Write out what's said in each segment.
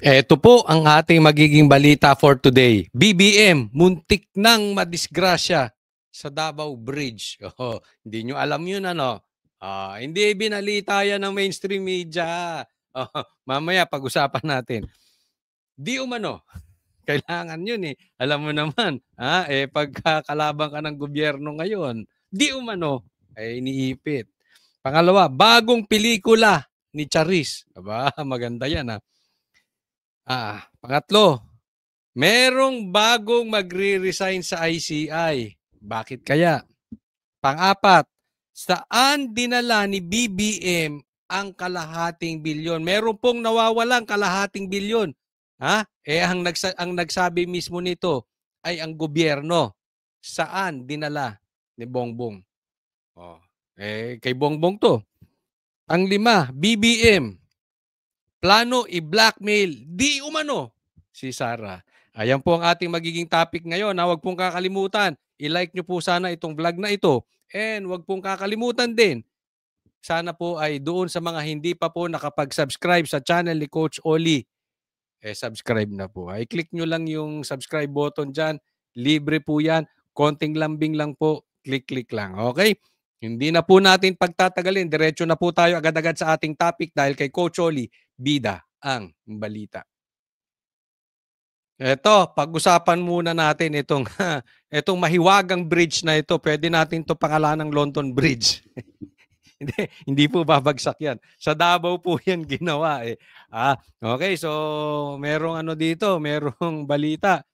Eto po ang ating magiging balita for today. BBM, muntik nang madisgrasya sa Davao Bridge. Oh, hindi nyo alam yun ano? Hindi binalita yan ng mainstream media. Oh, mamaya pag-usapan natin. Di umano, kailangan yun eh. Alam mo naman, pagkakalaban ka ng gobyerno ngayon, di umano, iniipit. Pangalawa, bagong pelikula ni Charis. Aba, maganda yan ha. Pangatlo, merong bagong magre-resign sa ICI. Bakit kaya? Pang-apat, saan dinala ni BBM ang kalahating bilyon? Meron pong nawawalang kalahating bilyon. Ang nagsabi mismo nito ay ang gobyerno. Saan dinala ni Bongbong? Kay Bongbong to. Ang lima, BBM. Plano i-blackmail di umano si Sara. Ayan po ang ating magiging topic ngayon. Huwag pong kakalimutan, i-like nyo po sana itong vlog na ito. And huwag pong kakalimutan din, sana po ay doon sa mga hindi pa po nakapag-subscribe sa channel ni Coach Oli, subscribe na po. I-click nyo lang yung subscribe button dyan. Libre po yan. Konting lambing lang po. Click-click lang. Okay? Hindi na po natin pagtatagalin. Diretso na po tayo agad-agad sa ating topic dahil kay Coach Oli, bida ang balita. Eto, pag-usapan muna natin itong mahiwagang bridge na ito. Pwede natin ito pangalan ng London Bridge. hindi po babagsak yan. Sa Davao po yan ginawa eh. Okay, so merong merong balita.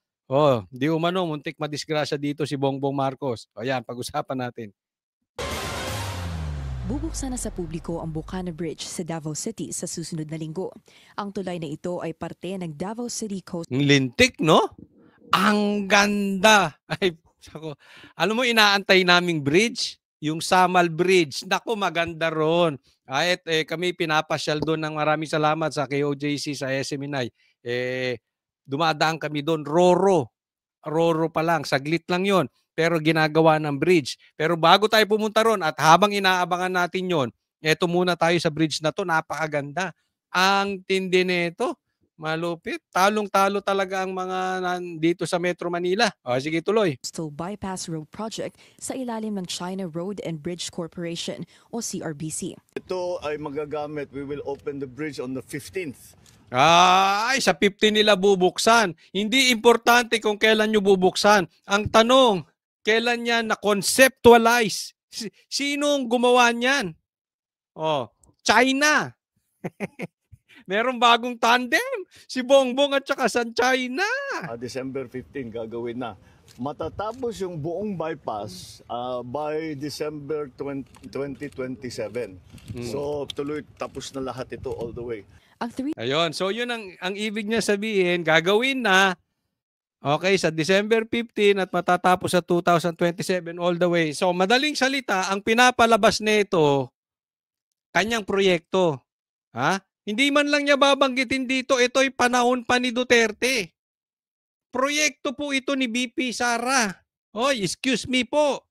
Di umano, muntik madisgrasya dito si Bongbong Marcos. Ayan, pag-usapan natin. Bubuksan na sa publiko ang Bocana Bridge sa Davao City sa susunod na linggo. Ang tulay na ito ay parte ng Davao City Coast. Lintik, no? Ang ganda! Ay, alam mo, inaantay naming bridge? Yung Samal Bridge. Naku, maganda ron. Kami pinapasyal doon ng maraming salamat sa KOJC sa SMNI. Dumadaan kami doon. Roro pa lang. Saglit lang yon. Pero ginagawa ng bridge. Pero bago tayo pumunta ron at habang inaabangan natin yon, eto muna tayo sa bridge na to. Napakaganda. Ang tindi nito. Malupit. Talong-talo talaga ang mga dito sa Metro Manila. Sige, tuloy. Coastal Bypass Road Project sa ilalim ng China Road and Bridge Corporation o CRBC. Ito ay magagamit. We will open the bridge on the 15th. Sa 15 nila bubuksan. Hindi importante kung kailan nyo bubuksan. Ang tanong, kailan yan na-conceptualize? Sinong gumawa niyan? China. Merong bagong tandem. Si Bongbong at saka sa China. December 15 gagawin na. Matatapos yung buong bypass by December 2027. So tuloy tapos na lahat ito all the way. Ayun, so yun ang ibig niya sabihin, gagawin na sa December 15 at matatapos sa 2027 all the way. So madaling salita, ang pinapalabas nito kanyang proyekto. Hindi man lang niya babanggitin dito, ito'y panahon pa ni Duterte. Proyekto po ito ni BP Sara. Excuse me po.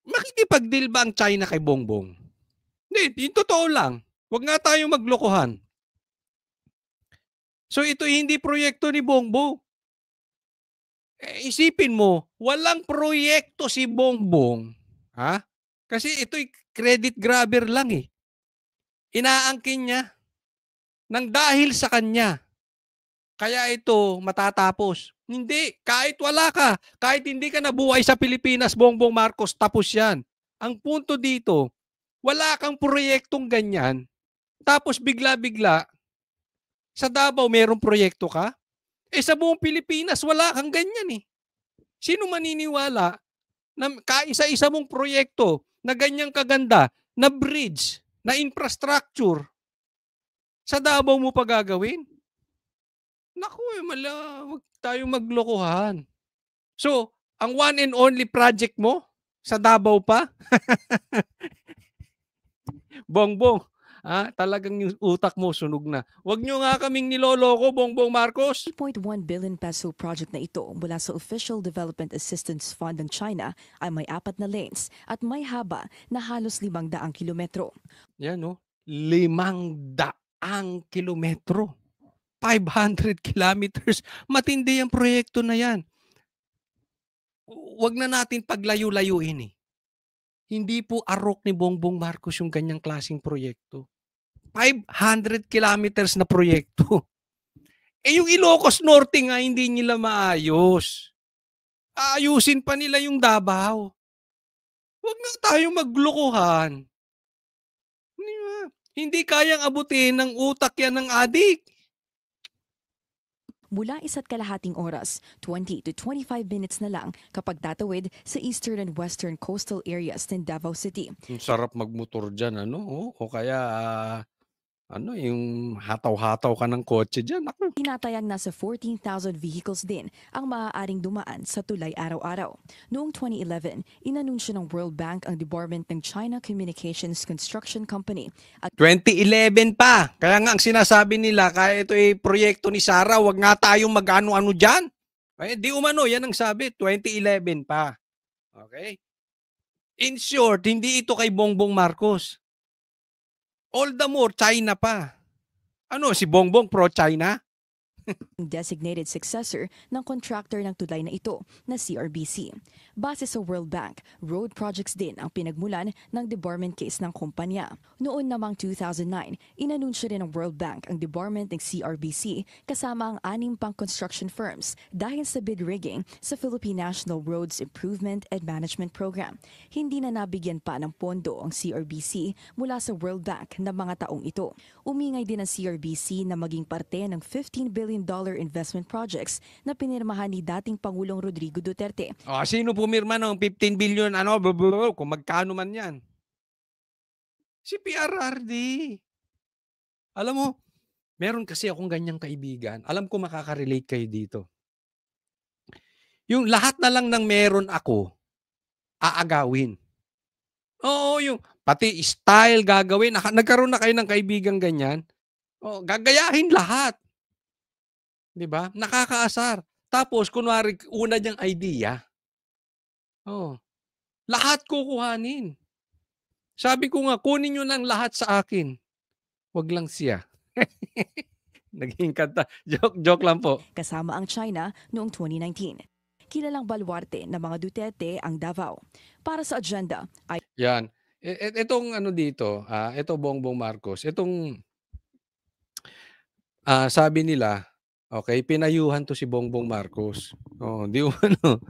Makikipag-deal ba ang China kay Bongbong? Hindi, yung totoo lang. Huwag nga tayong maglokohan. So ito hindi proyekto ni Bongbong. Isipin mo, walang proyekto si Bongbong. Kasi ito'y credit grabber lang eh. Inaangkin niya nang dahil sa kanya. Kaya ito matatapos. Hindi, kahit wala ka, kahit hindi ka nabuhay sa Pilipinas, Bongbong Marcos, tapos yan. Ang punto dito, wala kang proyektong ganyan, tapos bigla-bigla, sa Davao merong proyekto ka? Sa buong Pilipinas, wala kang ganyan eh. Sino maniniwala na kaisa-isa mong proyekto na ganyang kaganda, na bridge, na infrastructure, sa Davao mo pa gagawin? Naku, wag tayong maglokohan. So, ang one and only project mo, sa Davao pa? Bongbong, talagang yung utak mo sunog na. Huwag nyo nga kaming niloloko, Bongbong Marcos. 3.1 billion peso project na ito mula sa Official Development Assistance Fund ng China ay may 4 na lanes at may haba na halos 500 kilometro. Yan, no? 500 kilometro. 500 kilometers. Matindi ang proyekto na yan. Huwag na natin paglayo-layuin eh. Hindi po arok ni Bongbong Marcos yung ganyang klaseng proyekto. 500 kilometers na proyekto. Eh yung Ilocos Norte nga hindi nila maayos. Aayusin pa nila yung Davao. Huwag na tayong maglokohan. Hindi kayang abutin ng utak yan ng adik. Mula 1.5 oras, 20 to 25 minutes na lang kapag tatawid sa eastern and western coastal areas ng Davao City. Ang sarap magmotor dyan, ano? O kaya, yung hataw-hataw ka ng kotse dyan. Ako. Tinatayang nasa 14,000 vehicles din ang maaaring dumaan sa tulay araw-araw. Noong 2011, inanunsyo ng World Bank ang debarment ng China Communications Construction Company at 2011 pa. Kaya nga ang sinasabi nila, kaya ito ay proyekto ni Sara, wag nga tayong mag-ano-ano dyan. Eh, di umano, yan ang sabi, 2011 pa. Okay? In short, hindi ito kay Bongbong Marcos. All the more, China pa. Ano, si Bongbong pro-China? designated successor ng contractor ng tulay na ito na CRBC. Base sa World Bank, road projects din ang pinagmulan ng debarment case ng kumpanya. Noon namang 2009, inanunsyo rin ng World Bank ang debarment ng CRBC kasama ang 6 pang construction firms dahil sa bid rigging sa Philippine National Roads Improvement and Management Program. Hindi na nabigyan pa ng pondo ang CRBC mula sa World Bank na mga taong ito. Umingay din ang CRBC na maging parte ng $15 billion investment projects na pinirmahan ni dating Pangulong Rodrigo Duterte. Sino pumirma ng 15 billion kung magkano man yan? Si PRRD. Alam mo, meron kasi akong ganyang kaibigan. Alam ko makaka-relate kayo dito. Yung lahat na lang ng meron ako, aagawin. Oo, yung pati style gagawin. Nagkaroon na kayo ng kaibigan ganyan. Gagayahin lahat. 'Di ba? Nakakaasar. Tapos kunwari una niyang idea. Lahat kukuhanin. Sabi ko nga, kunin niyo ng lahat sa akin. Wag lang siya. Naging kanta. Joke lang po. Kasama ang China noong 2019. Kilalang baluarte ng mga Duterte ang Davao. Para sa agenda ay Yan. Itong dito, ito Bongbong Marcos, itong sabi nila, okay, pinayuhan to si Bongbong Marcos. Di umano.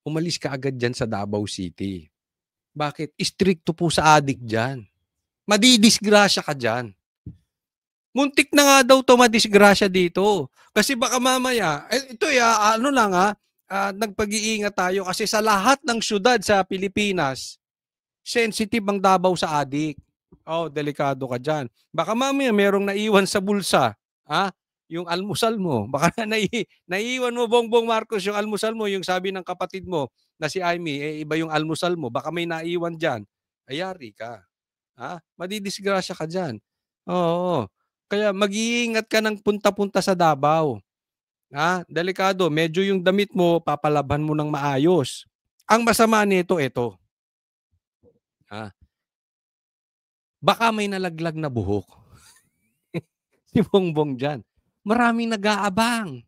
Umalis ka agad dyan sa Davao City. Bakit? Stricto po sa adik dyan. Madidisgrasya ka dyan. Muntik na nga daw to madisgrasya dito. Kasi baka mamaya, ito nagpag-iingat tayo kasi sa lahat ng syudad sa Pilipinas, sensitive ang Davao sa adik. Delikado ka dyan. Baka mamaya merong naiwan sa bulsa, yung almusal mo. Baka naiiwan mo, Bongbong Marcos, yung almusal mo, yung sabi ng kapatid mo na si Amy, iba yung almusal mo. Baka may naiwan dyan. Ayari ka. Madidisgrasya ka dyan. Oo. Kaya mag-iingat ka ng punta-punta sa Davao. Delikado. Medyo yung damit mo, papalaban mo ng maayos. Ang masama nito, ito. Baka may nalaglag na buhok. Si Bongbong dyan. Maraming nag-aabang.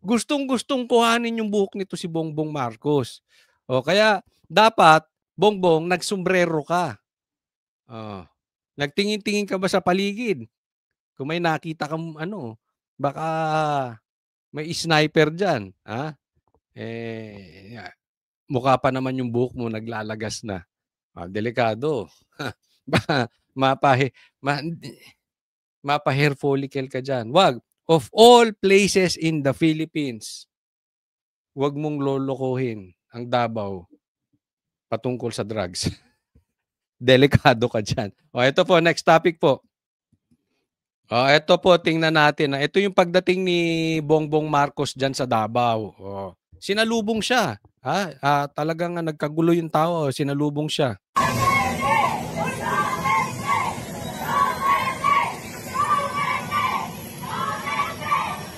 Gustong-gustong kuhanin yung buhok nito si Bongbong Marcos. Kaya dapat, Bongbong, nagsombrero ka. Nagtingin-tingin ka ba sa paligid? Kung may nakita kang baka may sniper dyan. Mukha pa naman yung buhok mo, naglalagas na. Delikado. Mapa-hair follicle ka dyan. Wag. Of all places in the Philippines, wag mong lolokohin ang Davao patungkol sa drugs. Delikado ka dyan. Ito po, next topic po. Ito po, tingnan natin. Ito yung pagdating ni Bongbong Marcos dyan sa Davao. Sinalubong siya. Talagang nagkagulo yung tao. Sinalubong siya.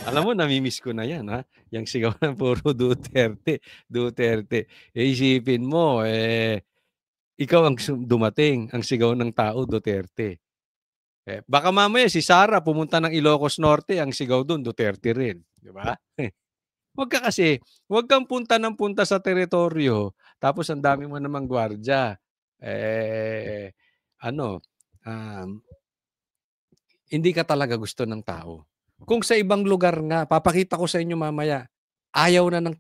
Alam mo, namimiss ko na yan, Yung sigaw ng puro Duterte. Isipin mo, ikaw ang dumating, ang sigaw ng tao, Duterte. Baka mamaya si Sara pumunta ng Ilocos Norte, ang sigaw doon, Duterte rin. Di ba? Huwag kang punta ng punta sa teritoryo, tapos ang dami mo namang gwardya. Ano, um, hindi ka talaga gusto ng tao. Kung sa ibang lugar nga, papakita ko sa inyo mamaya, ayaw na ng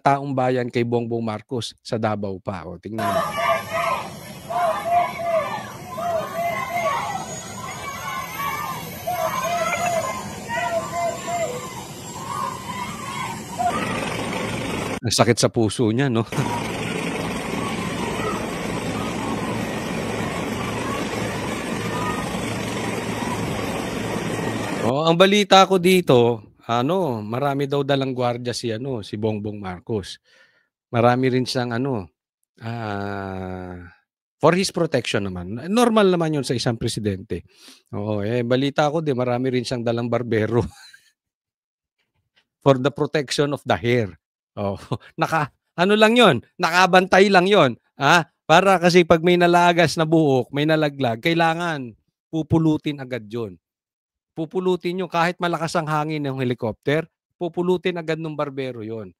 taong bayan kay Bongbong Marcos sa Davao pa. O, tingnan mo. Ang sakit sa puso niya, no? Ang balita ko dito, marami daw dalang gwardiya si Bongbong Marcos. Marami rin siyang for his protection naman. Normal naman 'yun sa isang presidente. Balita ko din marami rin siyang dalang barbero for the protection of the hair. Lang 'yon, nakabantay lang 'yon, para kasi pag may nalagas na buhok, may nalaglag, kailangan pupulutin agad 'yon. Pupulutin 'yung kahit malakas ang hangin ng helicopter, pupulutin agad ng barbero 'yon.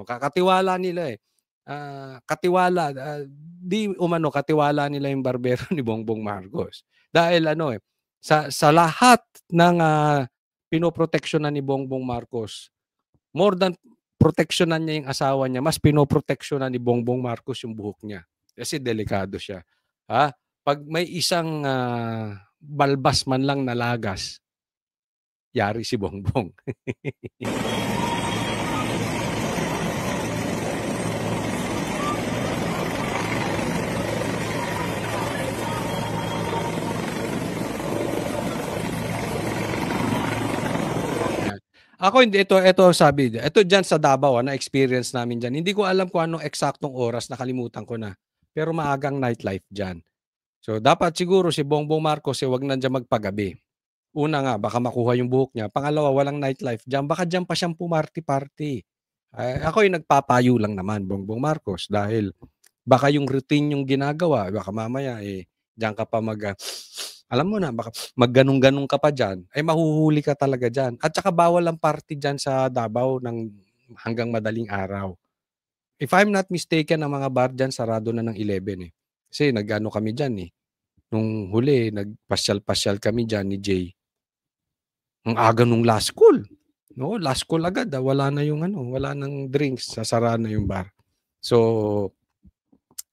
Katiwala nila katiwala nila 'yung barbero ni Bongbong Marcos. Dahil sa lahat ng pinoproteksyonan ni Bongbong Marcos, more than proteksyonan niya 'yung asawa niya, mas pinoproteksyonan ni Bongbong Marcos 'yung buhok niya. Kasi delikado siya. Pag may isang balbas man lang na lagas, yari si Bongbong. Ako hindi, ito sabi, ito diyan sa Davao na experience namin diyan. Hindi ko alam kung anong eksaktong oras, nakalimutan ko na. Pero maagang nightlife diyan. So dapat siguro si Bongbong Marcos wag na diyan magpagabi. Una nga, baka makuha yung buhok niya. Pangalawa, walang nightlife diyan. Baka diyan pa siyang pumarty-party. Ako yung nagpapayo lang naman, Bongbong Marcos, dahil baka yung routine yung ginagawa, baka mamaya diyan ka pa alam mo na, baka magganong-ganong ka pa diyan, mahuhuli ka talaga diyan. At saka bawal ang party diyan sa Davao hanggang madaling araw. If I'm not mistaken, ang mga bar diyan sarado na ng 11 Kasi nag-ano kami diyan nung huli, nagpasyal-pasyal kami diyan ni Jay. Ang aga nung last call. No, last call agad, wala na yung wala nang drinks, sasara na yung bar. So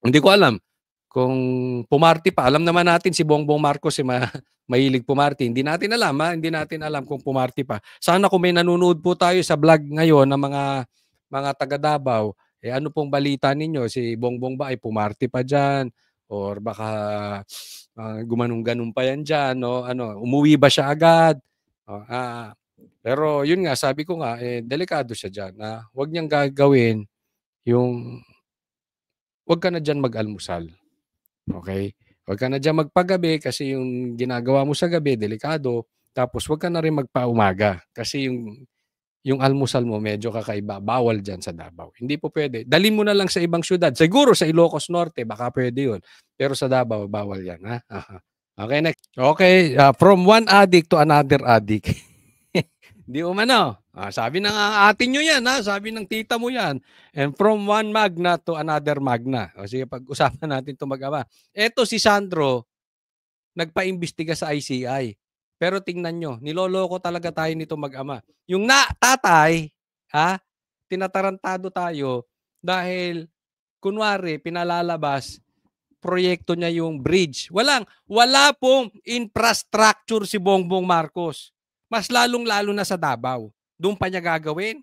hindi ko alam kung pumarty pa. Alam naman natin si Bongbong Marcos mahilig pumarty. Hindi natin alam, hindi natin alam kung pumarty pa. Sana kung may nanonood po tayo sa vlog ngayon ng mga taga Davao, ano pong balita ninyo? Si Bongbong ba ay pumarty pa diyan or baka gumanong-ganong pa yan diyan, no? Umuwi ba siya agad? Pero yun nga, sabi ko nga, delikado siya diyan. Huwag niyang gagawin yung huwag ka na diyan mag-almusal. Okay? Huwag ka na diyan magpagabi kasi yung ginagawa mo sa gabi delikado. Tapos huwag ka na rin magpaumaga kasi yung almusal mo medyo kakaiba. Bawal diyan sa Davao. Hindi po pwede. Dalhin mo na lang sa ibang syudad. Siguro sa Ilocos Norte, baka pwede yun. Pero sa Davao, bawal yan. Okay, next. Okay, from one addict to another addict. Di umano. Sabi ng atin nyo yan, sabi ng tita mo yan. And from one magna to another magna. Sige, pag-usapan natin ito mag-ama. Eto si Sandro, nagpa-imbestiga sa ICI. Pero tingnan nyo, niloloko talaga tayo nito mag-ama. Yung tatay, tinatarantado tayo dahil, kunwari, pinalalabas, proyekto niya yung bridge. Wala pong infrastructure si Bongbong Marcos. Mas lalong-lalo na sa Davao. Doon pa niya gagawin?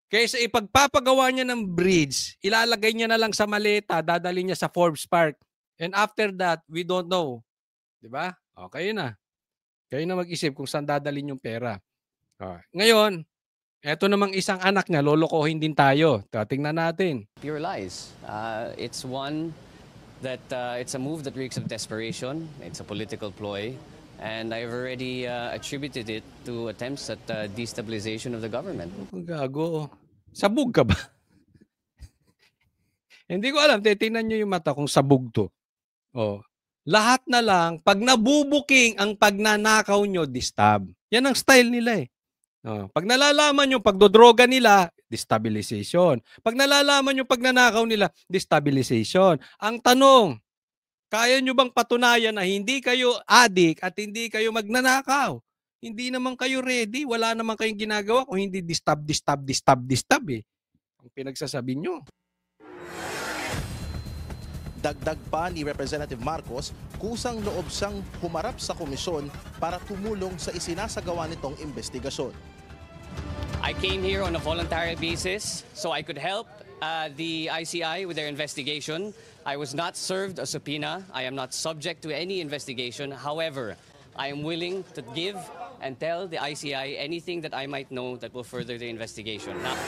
Kaysa ipagpapagawa niya ng bridge, ilalagay niya na lang sa maleta, dadali niya sa Forbes Park. And after that, we don't know. Diba? Kayo na. Kayo na mag-isip kung saan dadalhin yung pera. Ngayon, eto namang isang anak niya, lolokohin din tayo. Tingnan natin. Pure lies. It's one that it's a move that reeks of desperation. It's a political ploy. And I've already attributed it to attempts at destabilization of the government. Gago. Sabog ka ba? Hindi ko alam, titingnan nyo yung mata kung sabog to. Oh. Lahat na lang, pag nabubuking ang pagnanakaw nyo, distab. Yan ang style nila eh. Oh. Pag nalalaman yung pagdodroga nila, destabilization. Pag nalalaman yung pagnanakaw nila, destabilization. Ang tanong, kaya nyo bang patunayan na hindi kayo adik at hindi kayo magnanakaw? Hindi naman kayo ready. Wala naman kayong ginagawa kung hindi distab eh. Ang pinagsasabi nyo. Dagdag pa ni Representative Marcos, kusang loob siyang humarap sa komisyon para tumulong sa isinasagawa nitong investigasyon. I came here on a voluntary basis so I could help the ICI with their investigation. I was not served a subpoena. I am not subject to any investigation. However, I am willing to give and tell the ICI anything that I might know that will further the investigation. Now,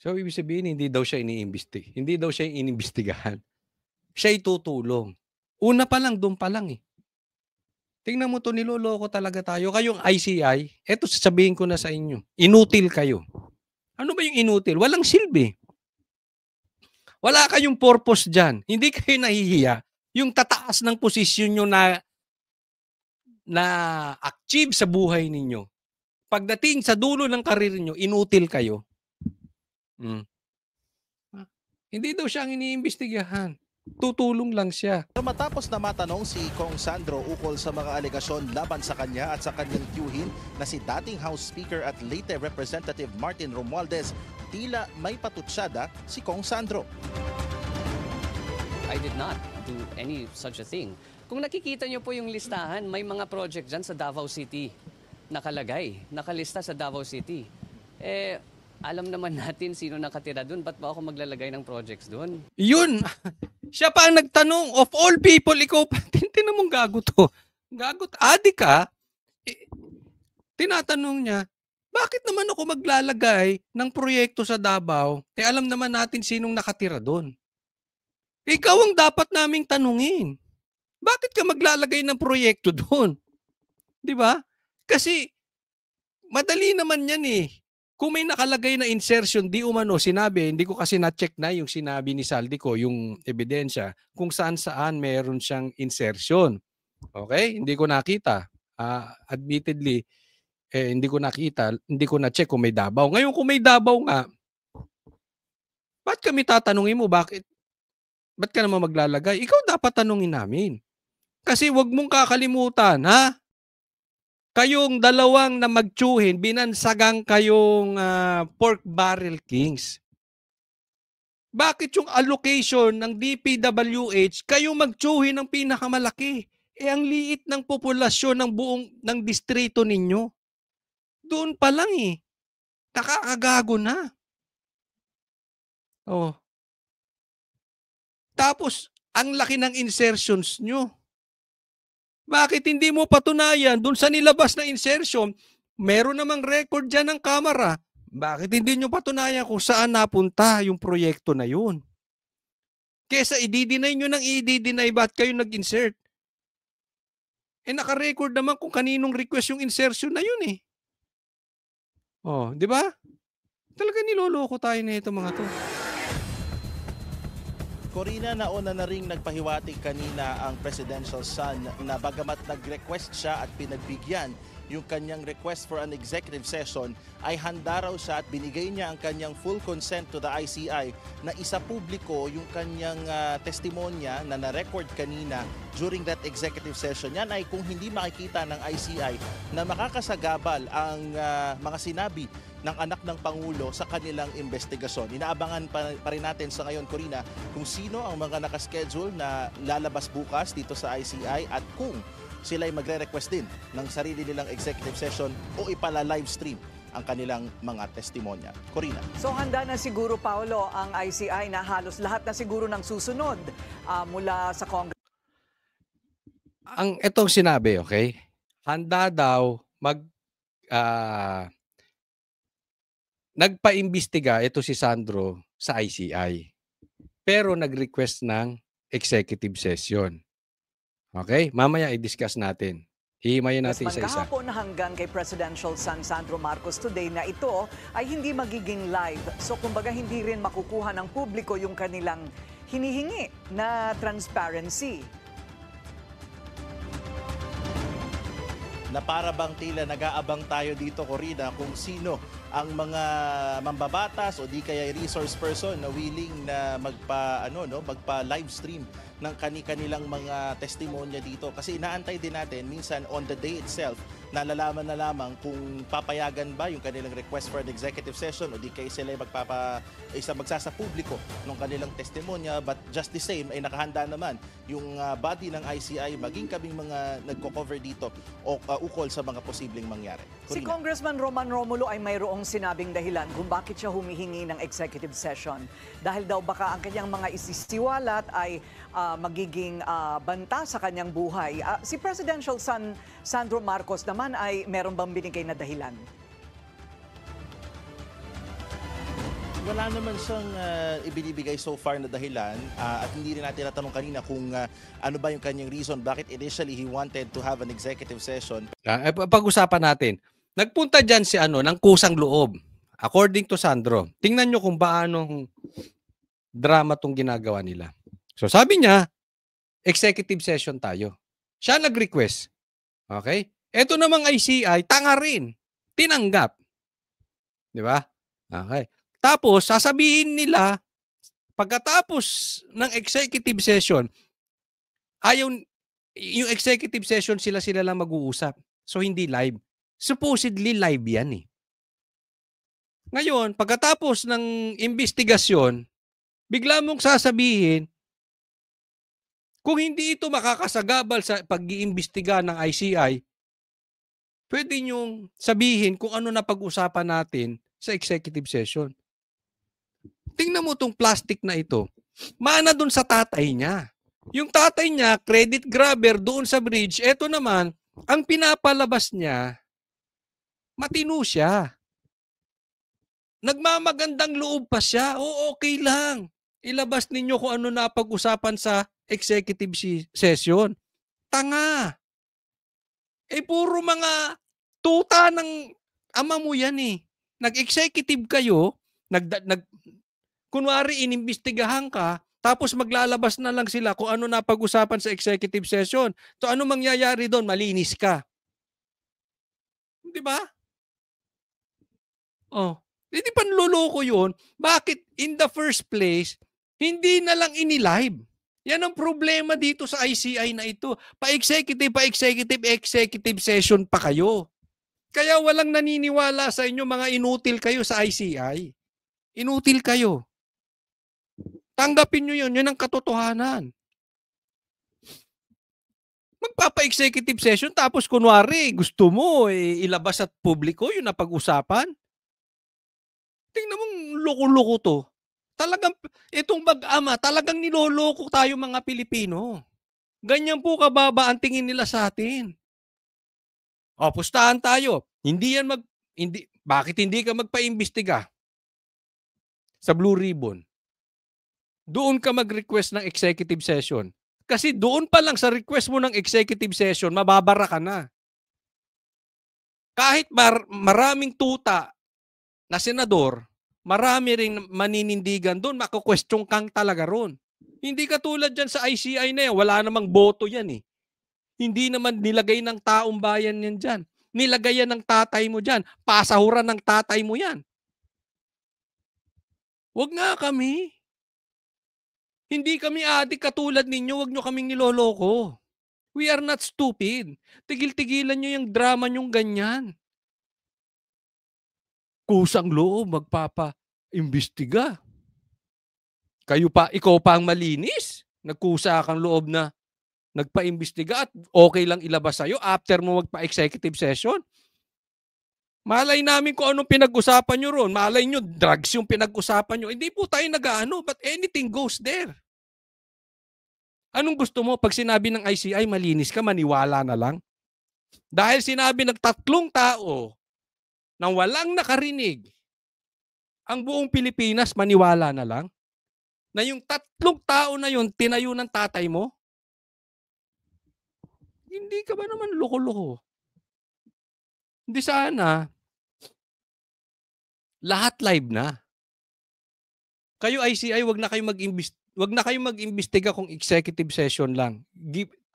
so, ibig sabihin, hindi daw siya Hindi daw siya inimbestigahan. Siya'y tutulong. Una pa lang, doon pa lang eh. Tingnan mo to, niloloko talaga tayo. Kayong ICI, eto sasabihin ko na sa inyo, inutil kayo. Ano ba yung inutil? Walang silbi. Wala kayong purpose dyan. Hindi kayo nahihiya. Yung tataas ng posisyon nyo na achieve sa buhay ninyo. Pagdating sa dulo ng karir nyo, inutil kayo. Hindi daw siya ang iniimbestigahan. Tutulong lang siya. Pero matapos na matanong si Kong Sandro ukol sa mga alegasyon laban sa kanya at sa kanyang tiyuhin na si dating House Speaker at Leyte Representative Martin Romualdez, tila may patutsyada si Kong Sandro. I did not do any such a thing. Kung nakikita nyo po yung listahan, may mga project dyan sa Davao City nakalagay, nakalista sa Davao City. Alam naman natin sino nakatira doon. Ba't ba ako maglalagay ng projects doon? Yun! Siya pa ang nagtanong, of all people, ikaw pa, tinan mong gago to. Gago, adik ka. Tinatanong niya, bakit naman ako maglalagay ng proyekto sa Davao? Alam naman natin sinong nakatira doon. Ikaw ang dapat naming tanungin. Bakit ka maglalagay ng proyekto doon? Di ba? Kasi, madali naman yan eh. Kung may nakalagay na insertion, di umano, sinabi, hindi ko kasi na-check na yung sinabi ni Saldico, yung ebidensya, kung saan-saan meron siyang insertion. Okay? Hindi ko nakita. Admittedly, hindi ko nakita, hindi ko na-check kung may Davao. Ngayon, kung may Davao nga, ba't kami tatanungin mo, bakit? Ba't ka naman maglalagay? Ikaw dapat tanungin namin. Kasi wag mong kakalimutan, ha? Kayong dalawang na magtsuhin, binansagang kayong pork barrel kings. Bakit yung allocation ng DPWH, kayo magtsuhin ng pinakamalaki? Ang liit ng populasyon ng distrito ninyo. Doon pa lang eh. Nakakagago na. Oh. Tapos, ang laki ng insertions nyo. Bakit hindi mo patunayan dun sa nilabas na insertion, meron namang record dyan ng kamera. Bakit hindi nyo patunayan kung saan napunta yung proyekto na yun? Kesa i-deny nyo nang i-deny, ba't kayo nag-insert? Naka-record naman kung kaninong request yung insertion na yun eh. Oh, di ba? Talaga niloloko tayo na ito mga to. Corina, nauna na ring nagpahiwatig kanina ang presidential son na bagamat nag-request siya at pinagbigyan yung kanyang request for an executive session, ay handa raw siya at binigay niya ang kanyang full consent to the ICI na isa publiko yung kanyang testimonya na na-record kanina during that executive session. Yan ay kung hindi makikita ng ICI na makakasagabal ang mga sinabi ng anak ng Pangulo sa kanilang investigasyon. Inaabangan pa rin natin sa ngayon, Corina, kung sino ang mga nakaschedule na lalabas bukas dito sa ICI at kung sila ay magre-request din ng sarili nilang executive session o ipala-live stream ang kanilang mga testimonya. Corina. So handa na siguro, Paolo, ang ICI na halos lahat na siguro ng susunod mula sa Congress. Ang itong sinabi, okay? Handa daw nagpa-imbestiga ito si Sandro sa ICI. Pero nag-request ng executive session. Okay? Mamaya i-discuss natin. Himayin natin Congressman isa-isa. kahapon hanggang kay Presidential son Sandro Marcos today na ito ay hindi magiging live. So kumbaga hindi rin makukuha ng publiko yung kanilang hinihingi na transparency. Na para bang tila nag-aabang tayo dito, Corina, kung sino ang mga mambabatas o di kaya resource person na willing na magpa live stream ng kanilang mga testimonya dito, kasi inaantay din natin minsan on the day itself nalalaman na lamang kung papayagan ba yung kanilang request for an executive session o di kaya sila magsasa publiko ng kanilang testimonya. But just the same ay nakahanda naman yung body ng ICI maging kaming mga nagko-cover dito o ukol sa mga posibleng mangyari. Si Corina. Congressman Roman Romulo ay mayroong sinabing dahilan kung bakit siya humihingi ng executive session. Dahil daw baka ang kanyang mga isisiwalat ay magiging banta sa kanyang buhay. Si Presidential son Sandro Marcos naman ay meron bang binigay na dahilan? Wala naman siyang ibinibigay so far na dahilan at hindi rin natin natanong kanina kung ano ba yung kanyang reason bakit initially he wanted to have an executive session. Pag-usapan natin. Nagpunta dyan si ng kusang loob. According to Sandro. Tingnan nyo kung paano drama tong ginagawa nila. So sabi niya, executive session tayo. Siya nag-request. Okay? Ito namang ICI, tanga rin. Tinanggap. Di ba? Okay. Tapos, sasabihin nila, pagkatapos ng executive session, yung executive session sila lang mag-uusap. So, hindi live. Supposedly live yan eh. Ngayon, pagkatapos ng investigasyon, bigla mong sasabihin, kung hindi ito makakasagabal sa pag-iimbestiga ng ICI, pwede niyong sabihin kung ano na pag-usapan natin sa executive session. Tingnan mo itong plastic na ito. Mana doon sa tatay niya. Yung tatay niya, credit grabber doon sa bridge. Ito naman, ang pinapalabas niya, matino siya. Nagmamagandang loob pa siya. O okay lang. Ilabas ninyo kung ano na pag-usapan sa executive session. Tanga. Puro mga tuta ng ama mo yan eh. Nag-executive kayo, kunwari inimbestigahan ka, tapos maglalabas na lang sila kung ano na pag-usapan sa executive session. So ano mangyayari doon? Malinis ka. Di ba? Hindi panloloko yun. Bakit in the first place, hindi na lang inilive? Yan ang problema dito sa ICI na ito. Executive session pa kayo. Kaya walang naniniwala sa inyo, mga inutil kayo sa ICI. Inutil kayo. Tanggapin nyo yun. Yun ang katotohanan. Magpapa-executive session tapos kunwari gusto mo ilabas at publiko yun na pag-usapan. Tingnan mong loko-loko to. Talagang, itong mag-ama, talagang niloloko tayo mga Pilipino. Ganyan po kababa ang tingin nila sa atin. Pustahan tayo. Bakit hindi ka magpa-imbestiga sa Blue Ribbon? Doon ka mag-request ng executive session. Kasi doon pa lang sa request mo ng executive session, mababara ka na. Kahit maraming tuta na senador, marami ring maninindigan doon, makakwestiyon kang talaga ron. Hindi katulad dyan sa ICI na yan, wala namang boto yan eh. Hindi naman nilagay ng taong bayan yan dyan. Nilagay yan ng tatay mo dyan. Pasahuran ng tatay mo yan. Huwag nga kami. Hindi kami adik katulad ninyo, huwag nyo kaming niloloko. We are not stupid. Tigil-tigilan nyo yung drama nyong ganyan. Kusang loob, magpapa-imbestiga. Ikaw pa ang malinis. Nagkusa kang loob na nagpa-imbestiga at okay lang ilabas sa'yo after mo magpa-executive session. Malay namin kung anong pinag-usapan nyo ron. Malay nyo, drugs yung pinag-usapan nyo. Hindi po tayo nag-ano, but anything goes there. Anong gusto mo? Pag sinabi ng ICI, malinis ka, maniwala na lang. Dahil sinabi ng 3 tao nang walang nakarinig, ang buong Pilipinas maniwala na lang na yung 3 tao na yun tinayo ng tatay mo? Hindi ka ba naman loko-loko? Hindi sana, lahat live na. Kayo ICI, wag na kayong mag-imbestiga kung executive session lang.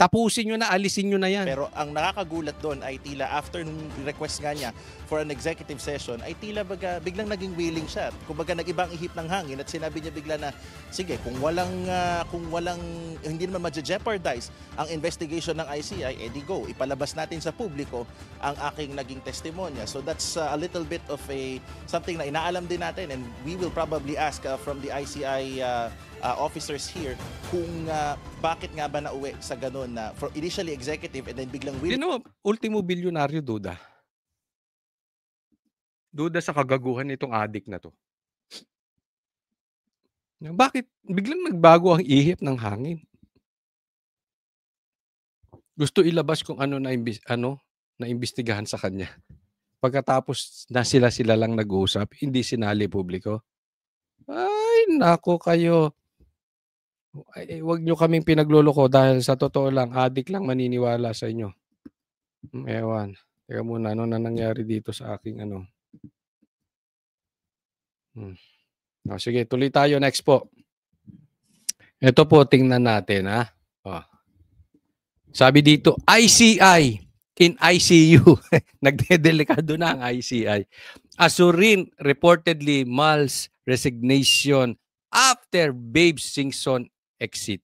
Tapusin nyo na, alisin nyo na yan. Pero ang nakakagulat doon ay tila after nung request nga niya for an executive session ay tila biglang naging willing siya. Kumbaga nag-ibang ihip ng hangin at sinabi niya bigla na sige, kung walang hindi naman ma-jeopardize ang investigation ng ICI, edi go, ipalabas natin sa publiko ang aking naging testimonya. So that's a little bit of something na inaalam din natin, and we will probably ask from the ICI officers here kung bakit nga ba nauwi sa ganun na for initially executive and then biglang willing. Sino ultimo bilyonaryo, duda? Duda sa kagaguhan nitong adik na to. Bakit biglang nagbago ang ihip ng hangin? Gusto ilabas kung ano na imbestigahan sa kanya. Pagkatapos na sila lang nag-uusap, hindi sinali publiko. Ay, nako kayo. Wag nyo kaming pinagluloko dahil sa totoo lang, adik lang maniniwala sa inyo. Ewan. Teka muna, ano na nangyari dito sa aking sige, tuloy tayo. Next po. Ito po, tingnan natin, ha? Sabi dito, ICI in ICU. Nagdedelikado na ang ICI. Azurin reportedly mulls resignation after Babes Singson exit.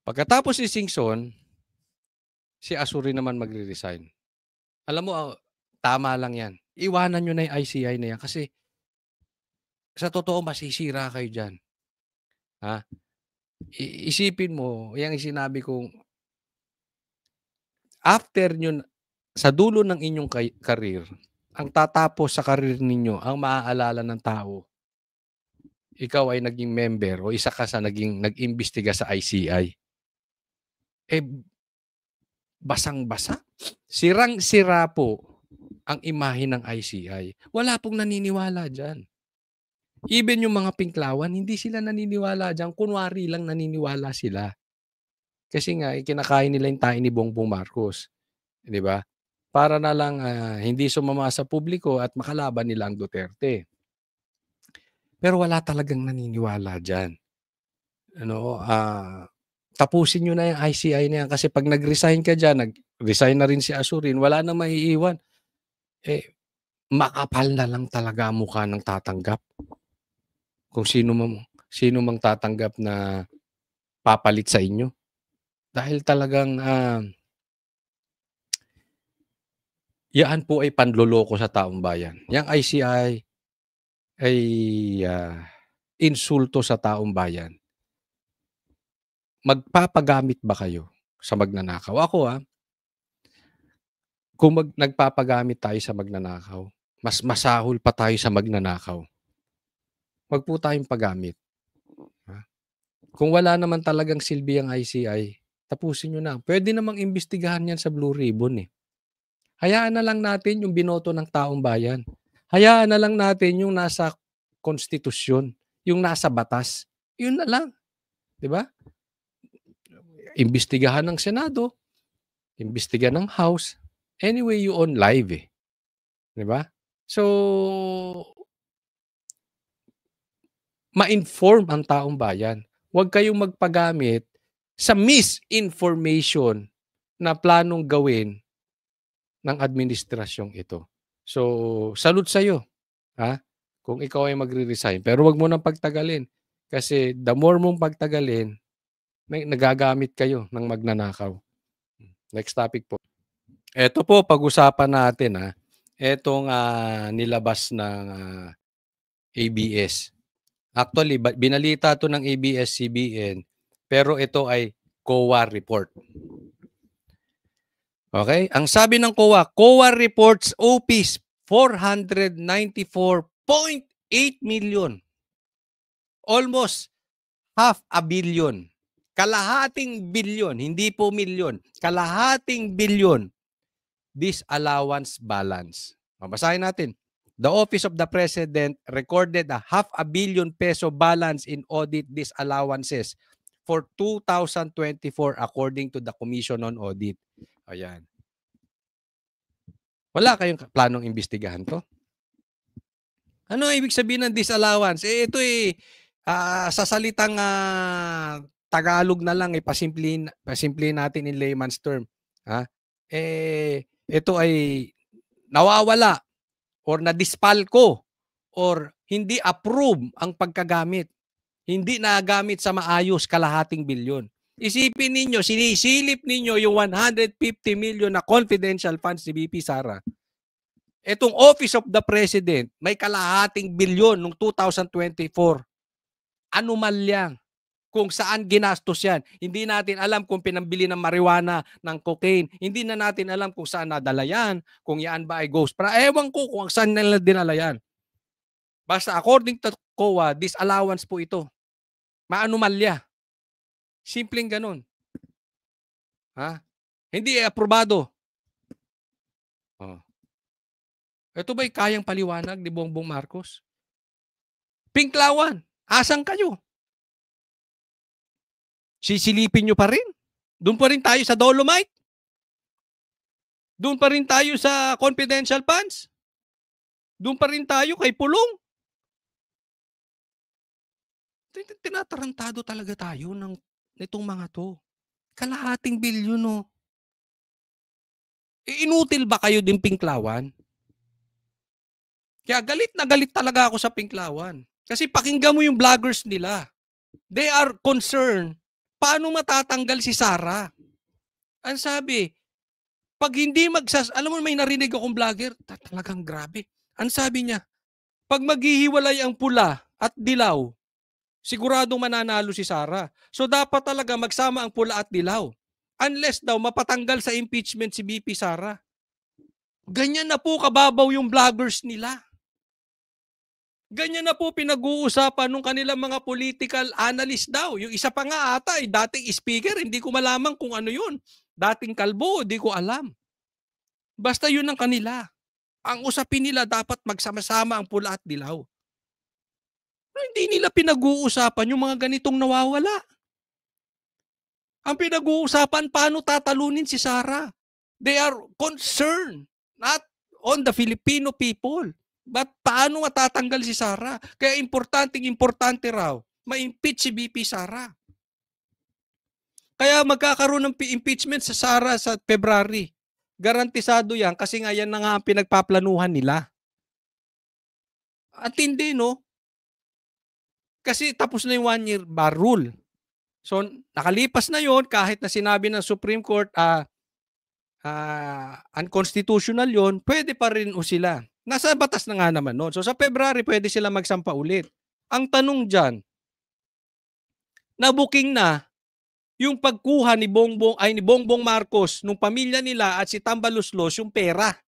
Pagkatapos si Singson, si Azurin naman magre-resign. Alam mo, tama lang yan. Iwanan nyo na yung ICI na yan kasi sa totoo masisira kayo dyan. Ha? Isipin mo, yung sinabi kong after nyo, sa dulo ng inyong career, ang tatapos sa career ninyo, ang maaalala ng tao, ikaw ay naging member o isa ka sa nag-imbestiga sa ICI. Basang-basa. Sirang-sira po ang imahe ng ICI. Wala pong naniniwala dyan. Even yung mga pinklawan, hindi sila naniniwala dyan. Kunwari lang naniniwala sila. Kasi nga, kinakain nila yung tayo ni Bongbong Marcos. Di ba? Para na lang hindi sumama sa publiko at makalaban nila ang Duterte. Pero wala talagang naniniwala dyan. Tapusin nyo na yung ICI na yan kasi pag nag-resign ka dyan, nag-resign na rin si Azurin, wala na maiiwan. Makapal na lang talaga ang mukha ng tatanggap. Kung sino mang tatanggap na papalit sa inyo. Dahil talagang yan po ay panloloko sa taong bayan. Yang ICI ay insulto sa taong bayan. Magpapagamit ba kayo sa magnanakaw? Ako kung nagpapagamit tayo sa magnanakaw, mas masahol pa tayo sa magnanakaw. Wag po tayong paggamit. Kung wala naman talagang silbi ang ICI, tapusin nyo na. Pwede namang imbestigahan yan sa Blue Ribbon Hayaan na lang natin yung binoto ng taong bayan. Hayaan na lang natin yung nasa konstitusyon, yung nasa batas. Yun na lang. Diba? Imbestigahan ng Senado, imbestigahan ng House. Anyway, you on live Diba? So, ma-inform ang taong bayan. Huwag kayong magpagamit sa misinformation na planong gawin ng administrasyong ito. So, salute sa'yo. Kung ikaw ay magre-resign. Pero wag mo nang pagtagalin. Kasi the more mong pagtagalin, nagagamit kayo ng magnanakaw. Next topic po. Ito po, pag-usapan natin. Etong nilabas ng ABS. Actually, binalita to ng ABS-CBN, pero ito ay COA report. Okay? Ang sabi ng COA reports OPs 494.8 million. Almost half a billion. Kalahating bilyon, hindi po milyon. Kalahating bilyon. Disallowance balance. Basahin natin. The Office of the President recorded a half a billion peso balance in audit disallowances for 2024 according to the Commission on Audit. Ayan. Wala kayong planong imbestigahan to? Ano ibig sabihin ng disallowance? Ito sa salitang Tagalog na lang, pasimplihin natin in layman's term. Ha? Ito ay nawawala or na-dispalko or hindi approve ang pagkagamit. Hindi nagamit sa maayos kalahating bilyon. Isipin ninyo, sinisilip ninyo yung 150 million na confidential funds ni VP Sara. Etong Office of the President, may kalahating bilyon noong 2024. Anomalyang kung saan ginastos yan. Hindi natin alam kung pinambili ng marijuana, ng cocaine. Hindi na natin alam kung saan nadala yan, kung yan ba ay ghost. Pero ewan ko kung saan nila dinala yan. Basta according to COA, disallowance po ito. Maanomalya. Simpleng ganun. Ha? Hindi aprobado. Oh. Ito ba'y kayang paliwanag ni Bongbong Marcos? Pinklawan. Asang kayo? Sisilipin nyo pa rin? Doon pa rin tayo sa Dolomite? Doon pa rin tayo sa confidential funds? Doon pa rin tayo kay Pulong? Tinatarantado talaga tayo nitong mga to. Kalahating bilyon, no? Inutil ba kayo din Pinklawan? Kaya galit na galit talaga ako sa Pinklawan. Kasi pakinggan mo yung vloggers nila. They are concerned. Paano matatanggal si Sara? Ang sabi, pag hindi alam mo may narinig akong vlogger, talagang grabe. Ang sabi niya, pag maghihiwalay ang pula at dilaw, siguradong mananalo si Sara. So dapat talaga magsama ang pula at dilaw. Unless daw mapatanggal sa impeachment si VP Sara. Ganyan na po kababaw yung vloggers nila. Ganyan na po pinag-uusapan nung kanilang mga political analyst daw. Yung isa pa nga ata, dating speaker, hindi ko malaman kung ano yun. Dating kalbo, hindi ko alam. Basta yun ang kanila. Ang usapin nila dapat magsama-sama ang pula at dilaw. Hindi nila pinag-uusapan yung mga ganitong nawawala. Ang pinag-uusapan, paano tatalunin si Sara? They are concerned, not on the Filipino people. But paano matatanggal si Sara? Kaya importante raw, ma-impeach si VP Sara. Kaya magkakaroon ng impeachment sa Sara sa February. Garantisado yan kasi nga yan na nga ang pinagpaplanuhan nila. At hindi, no? Kasi tapos na yung 1-year bar rule. So, nakalipas na yon kahit na sinabi ng Supreme Court, unconstitutional yon, pwede pa rin sila. Nasa batas na nga naman noon. So sa February, pwede sila magsampa ulit. Ang tanong dyan, nabuking na yung pagkuha ni Bongbong Marcos nung pamilya nila at si Tambaluslos yung pera.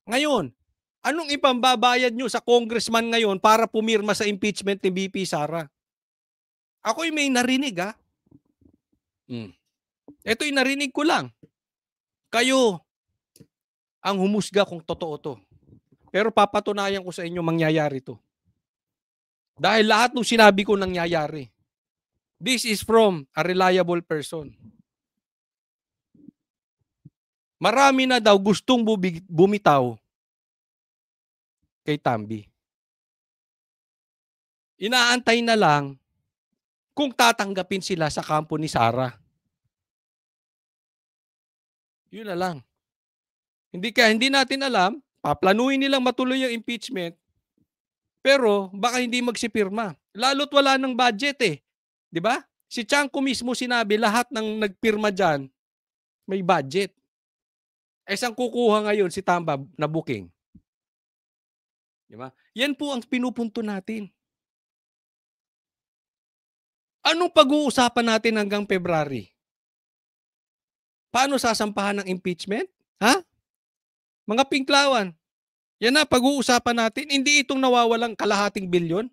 Ngayon, anong ipambabayad nyo sa congressman ngayon para pumirma sa impeachment ni VP Sara? Ako'y may narinig, ha? Ito'y narinig ko lang. Kayo ang humusga kung totoo to. Pero papatunayan ko sa inyo mangyayari to. Dahil lahat ng sinabi ko nangyayari. This is from a reliable person. Marami na daw gustong bumitaw kay Tambi. Inaantay na lang kung tatanggapin sila sa kampo ni Sara. Yun na lang. Hindi natin alam, paplanuhin nilang matuloy yung impeachment, pero baka hindi magsipirma. Lalo't wala ng budget eh. 'Di ba? Si Chanco mismo sinabi lahat ng nagpirma diyan may budget. Saan kukuha ngayon si Tamba na booking? 'Di ba? Yan po ang pinupunto natin. Anong pag-uusapan natin hanggang February? Paano sasampahan ng impeachment? Ha? Mga Pinklawan, yan na pag-uusapan natin. Hindi itong nawawalang kalahating bilyon.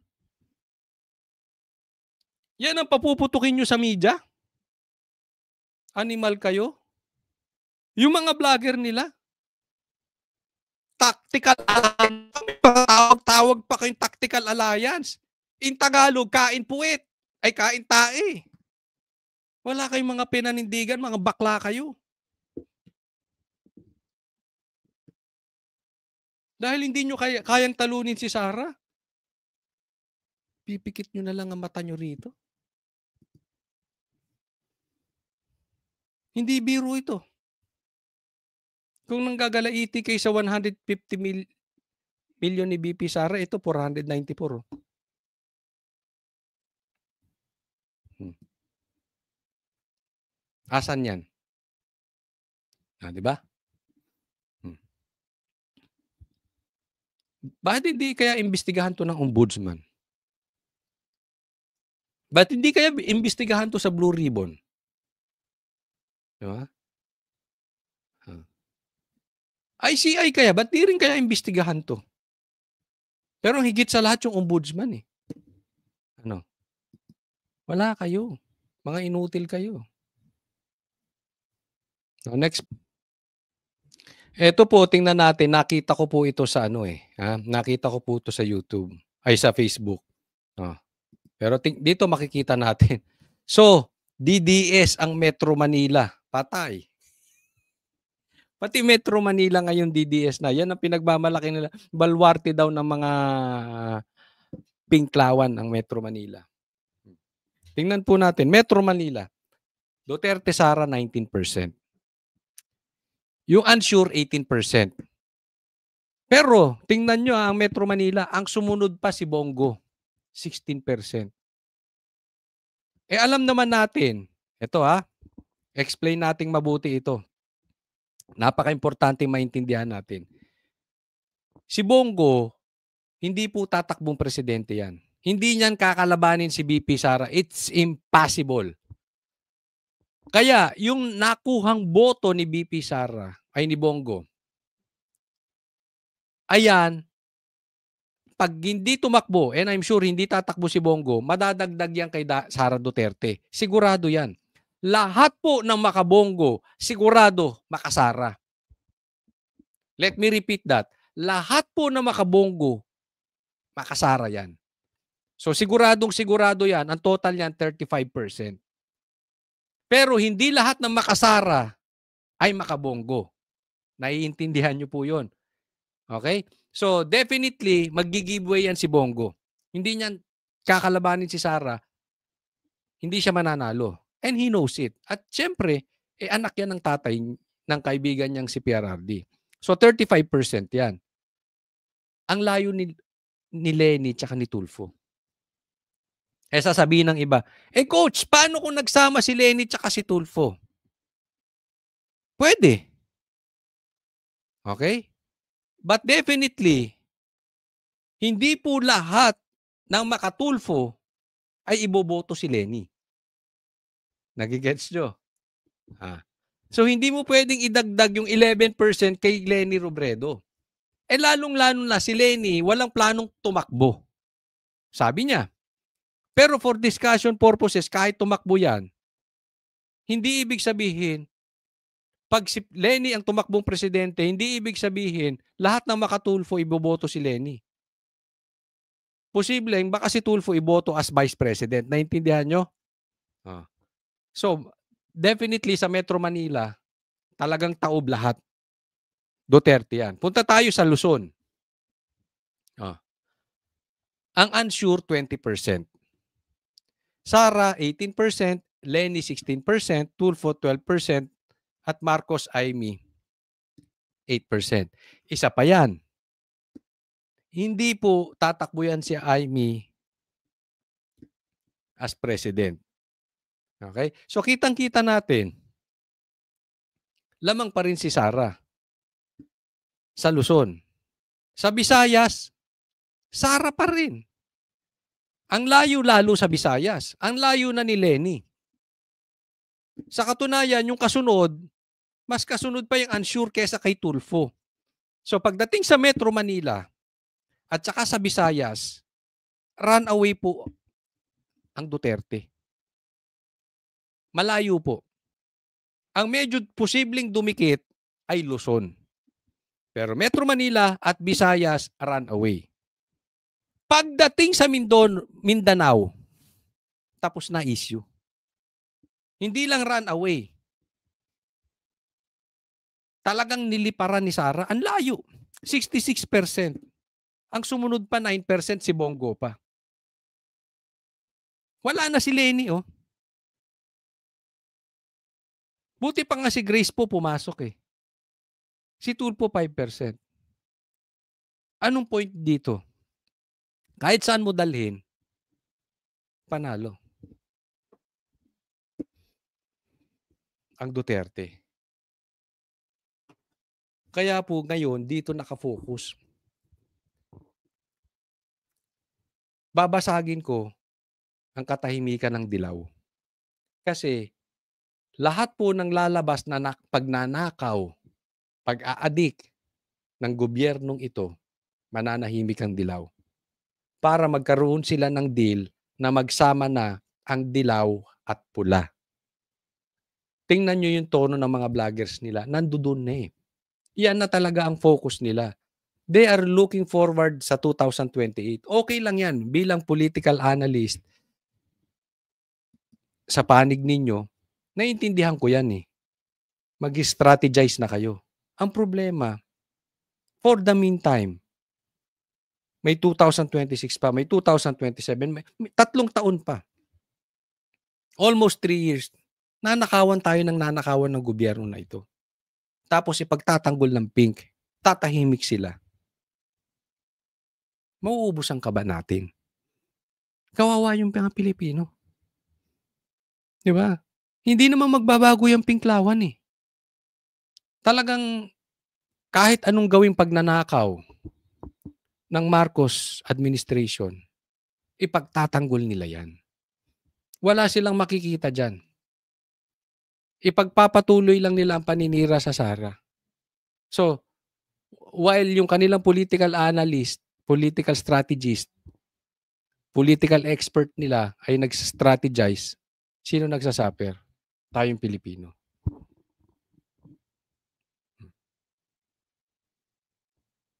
Yan ang papuputukin nyo sa media. Animal kayo. Yung mga vlogger nila, tactical alliance. Tawag pa kayong tactical alliance. In Tagalog, kain puwet. Ay kain tae. Wala kayong mga pinanindigan, mga bakla kayo. Dahil hindi nyo kayang talunin si Sara. Pipikit nyo na lang ang mata nyo rito. Hindi biro ito. Kung nanggagalaiti kayo sa 150 million ni BP Sara, ito 494. Asan yan? Di ba? Bakit hindi kaya imbestigahan to ng ombudsman? Bakit hindi kaya imbestigahan to sa Blue Ribbon? Di ba? ICI kaya, ba't di rin kaya imbestigahan to? Pero higit sa lahat yung ombudsman eh. Ano? Wala kayo. Mga inutil kayo. So next. Ito po, tingnan natin. Nakita ko po ito sa nakita ko po ito sa YouTube. Ay, sa Facebook. Pero dito makikita natin. So, DDS ang Metro Manila. Patay. Pati Metro Manila ngayon DDS na. Yan ang pinagmamalaki nila. Balwarte daw ng mga pinklawan ang Metro Manila. Tingnan po natin. Metro Manila. Duterte Sara 19%. Yung unsure 18%. Pero tingnan nyo ang Metro Manila. Ang sumunod pa si Bongo. 16%. Alam naman natin. Ito explain nating mabuti ito. Napaka-importante maintindihan natin. Si Bongo, hindi po tatakbong presidente yan. Hindi niyan kakalabanin si BP Sara. It's impossible. Kaya, yung nakuhang boto ni BP Sara, ay ni Bongo, ayan, pag hindi tumakbo, and I'm sure hindi tatakbo si Bongo, madadagdag yan kay Sara Duterte. Sigurado yan. Lahat po ng makabongo, sigurado makasara. Let me repeat that. Lahat po ng makabongo, makasara yan. So siguradong sigurado yan. Ang total yan, 35%. Pero hindi lahat ng makasara ay makabongo. Naiintindihan nyo po yun. Okay? So definitely, mag-giveaway yan si Bongo. Hindi niyan kakalabanin si Sara. Hindi siya mananalo. And he knows it. At syempre, anak yan ng tatay ng kaibigan niyang si PRRD. So 35% yan. Ang layo ni Lenny tsaka ni Tulfo. Sasabihin ng iba, coach, paano kung nagsama si Lenny tsaka si Tulfo? Pwede. Okay? But definitely, hindi po lahat ng makatulfo ay iboboto si Lenny. Nagigets nyo? So, hindi mo pwedeng idagdag yung 11% kay Lenny Robredo. Lalong-lalo na si Lenny, walang planong tumakbo. Sabi niya. Pero for discussion purposes, kahit tumakbo yan, hindi ibig sabihin, pag si Lenny ang tumakbong presidente, hindi ibig sabihin, lahat ng makatulfo iboboto si Lenny. Posibleng, baka si Tulfo iboto as vice president. Naintindihan nyo? So, definitely sa Metro Manila, talagang taob lahat. Duterte yan. Punta tayo sa Luzon. Ang unsure, 20%. Sara, 18%. Lenny, 16%. Tulfo, 12%. At Marcos Aimee, 8%. Isa pa yan. Hindi po tatakbo yan si Aimee as president. Okay? So, kitang-kita natin, lamang pa rin si Sara sa Luzon. Sa Visayas, Sara pa rin. Ang layo lalo sa Visayas. Ang layo na ni Lenny. Sa katunayan, yung kasunod, mas kasunod pa yung unsure kesa kay Tulfo. So, pagdating sa Metro Manila at saka sa Visayas, run away po ang Duterte. Malayo po. Ang medyo posibleng dumikit ay Luzon. Pero Metro Manila at Visayas, run away. Pagdating sa Mindanao, tapos na issue. Hindi lang run away. Talagang niliparan ni Sara. Ang layo. 66%. Ang sumunod pa 9% si Bongo pa. Wala na si Lenny, oh. Buti pa nga si Grace po pumasok eh. Si Tulfo 5%. Anong point dito? Kahit saan mo dalhin, panalo. Ang Duterte. Kaya po ngayon, dito nakafocus. Babasagin ko ang katahimikan ng Dilaw. Kasi lahat po ng lalabas na pagnanakaw, pag-aadik ng gobyernong ito, mananahimik ang Dilaw. Para magkaroon sila ng deal na magsama na ang Dilaw at Pula. Tingnan nyo yung tono ng mga vloggers nila. Nandoon na eh. Yan na talaga ang focus nila. They are looking forward sa 2028. Okay lang yan bilang political analyst. Sa panig ninyo, naiintindihan ko yan eh. Mag-strategize na kayo. Ang problema, for the meantime, may 2026 pa, may 2027, may 3 taon pa. Almost 3 years. Nanakawan tayo ng nanakawan ng gobyerno na ito. Tapos ipagtatanggol ng pink, tatahimik sila. Mauubos ang kaba natin. Kawawa yung mga Pilipino. Di ba? Hindi naman magbabago yung pinklawan eh. Talagang kahit anong gawing pagnanakaw ng Marcos administration, ipagtatanggol nila yan. Wala silang makikita dyan. Ipagpapatuloy lang nila ang paninira sa Sara. So, while yung kanilang political analyst, political strategist, political expert nila ay nag-strategize, sino nagsasuffer? Tayong Pilipino.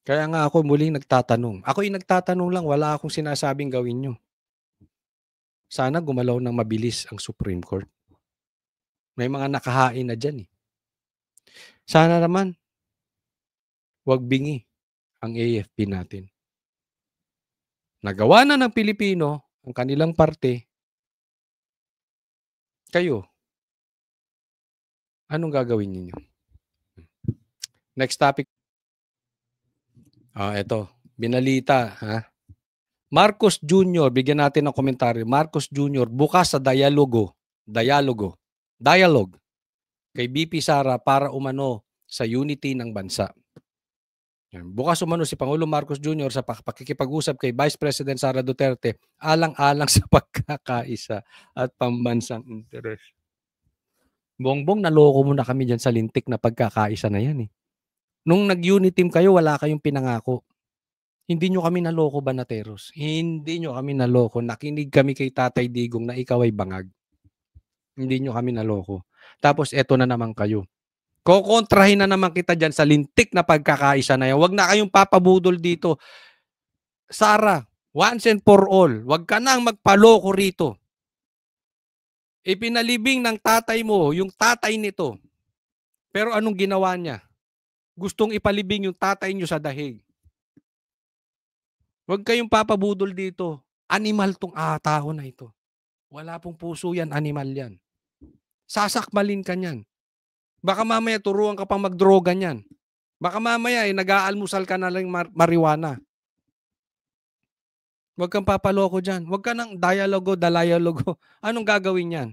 Kaya nga ako muling nagtatanong. Ako yung nagtatanong lang, wala akong sinasabing gawin nyo. Sana gumalaw ng mabilis ang Supreme Court. May mga nakahain na dyan eh. Sana naman, wag bingi ang AFP natin. Nagawa na ng Pilipino ang kanilang parte. Kayo, anong gagawin niyo? Next topic. Ito. Binalita. Ha? Marcos Jr., bigyan natin ng komentaryo. Marcos Jr., bukas sa dialogue kay BP Sara para umano sa unity ng bansa. Bukas umano si Pangulong Marcos Jr. sa pakikipag-usap kay Vice President Sara Duterte alang-alang sa pagkakaisa at pambansang interes. Bongbong, naloko mo na kami dyan sa lintik na pagkakaisa na yan eh. Nung nag-unity team kayo, wala kayong pinangako. Hindi nyo kami naloko, Banateros. Hindi nyo kami naloko. Nakinig kami kay Tatay Digong na ikaw ay bangag. Hindi nyo kami naloko. Tapos eto na naman kayo. Kokontrahin na naman kita dyan sa lintik na pagkakaisa na yan. Huwag na kayong papabudol dito. Sara, once and for all, huwag ka nang magpaloko rito. Ipinalibing ng tatay mo, yung tatay nito. Pero anong ginawa niya? Gustong ipalibing yung tatay niyo sa dahig. Huwag kayong papabudol dito. Animal tong tao na ito. Wala pong puso yan, animal yan. Sasakmalin ka niyan. Baka mamaya turuan ka pang magdroga niyan. Baka mamaya nag-aalmusal ka na lang marijuana. Huwag kang papaloko dyan. Huwag ka ng dialogo. Anong gagawin yan?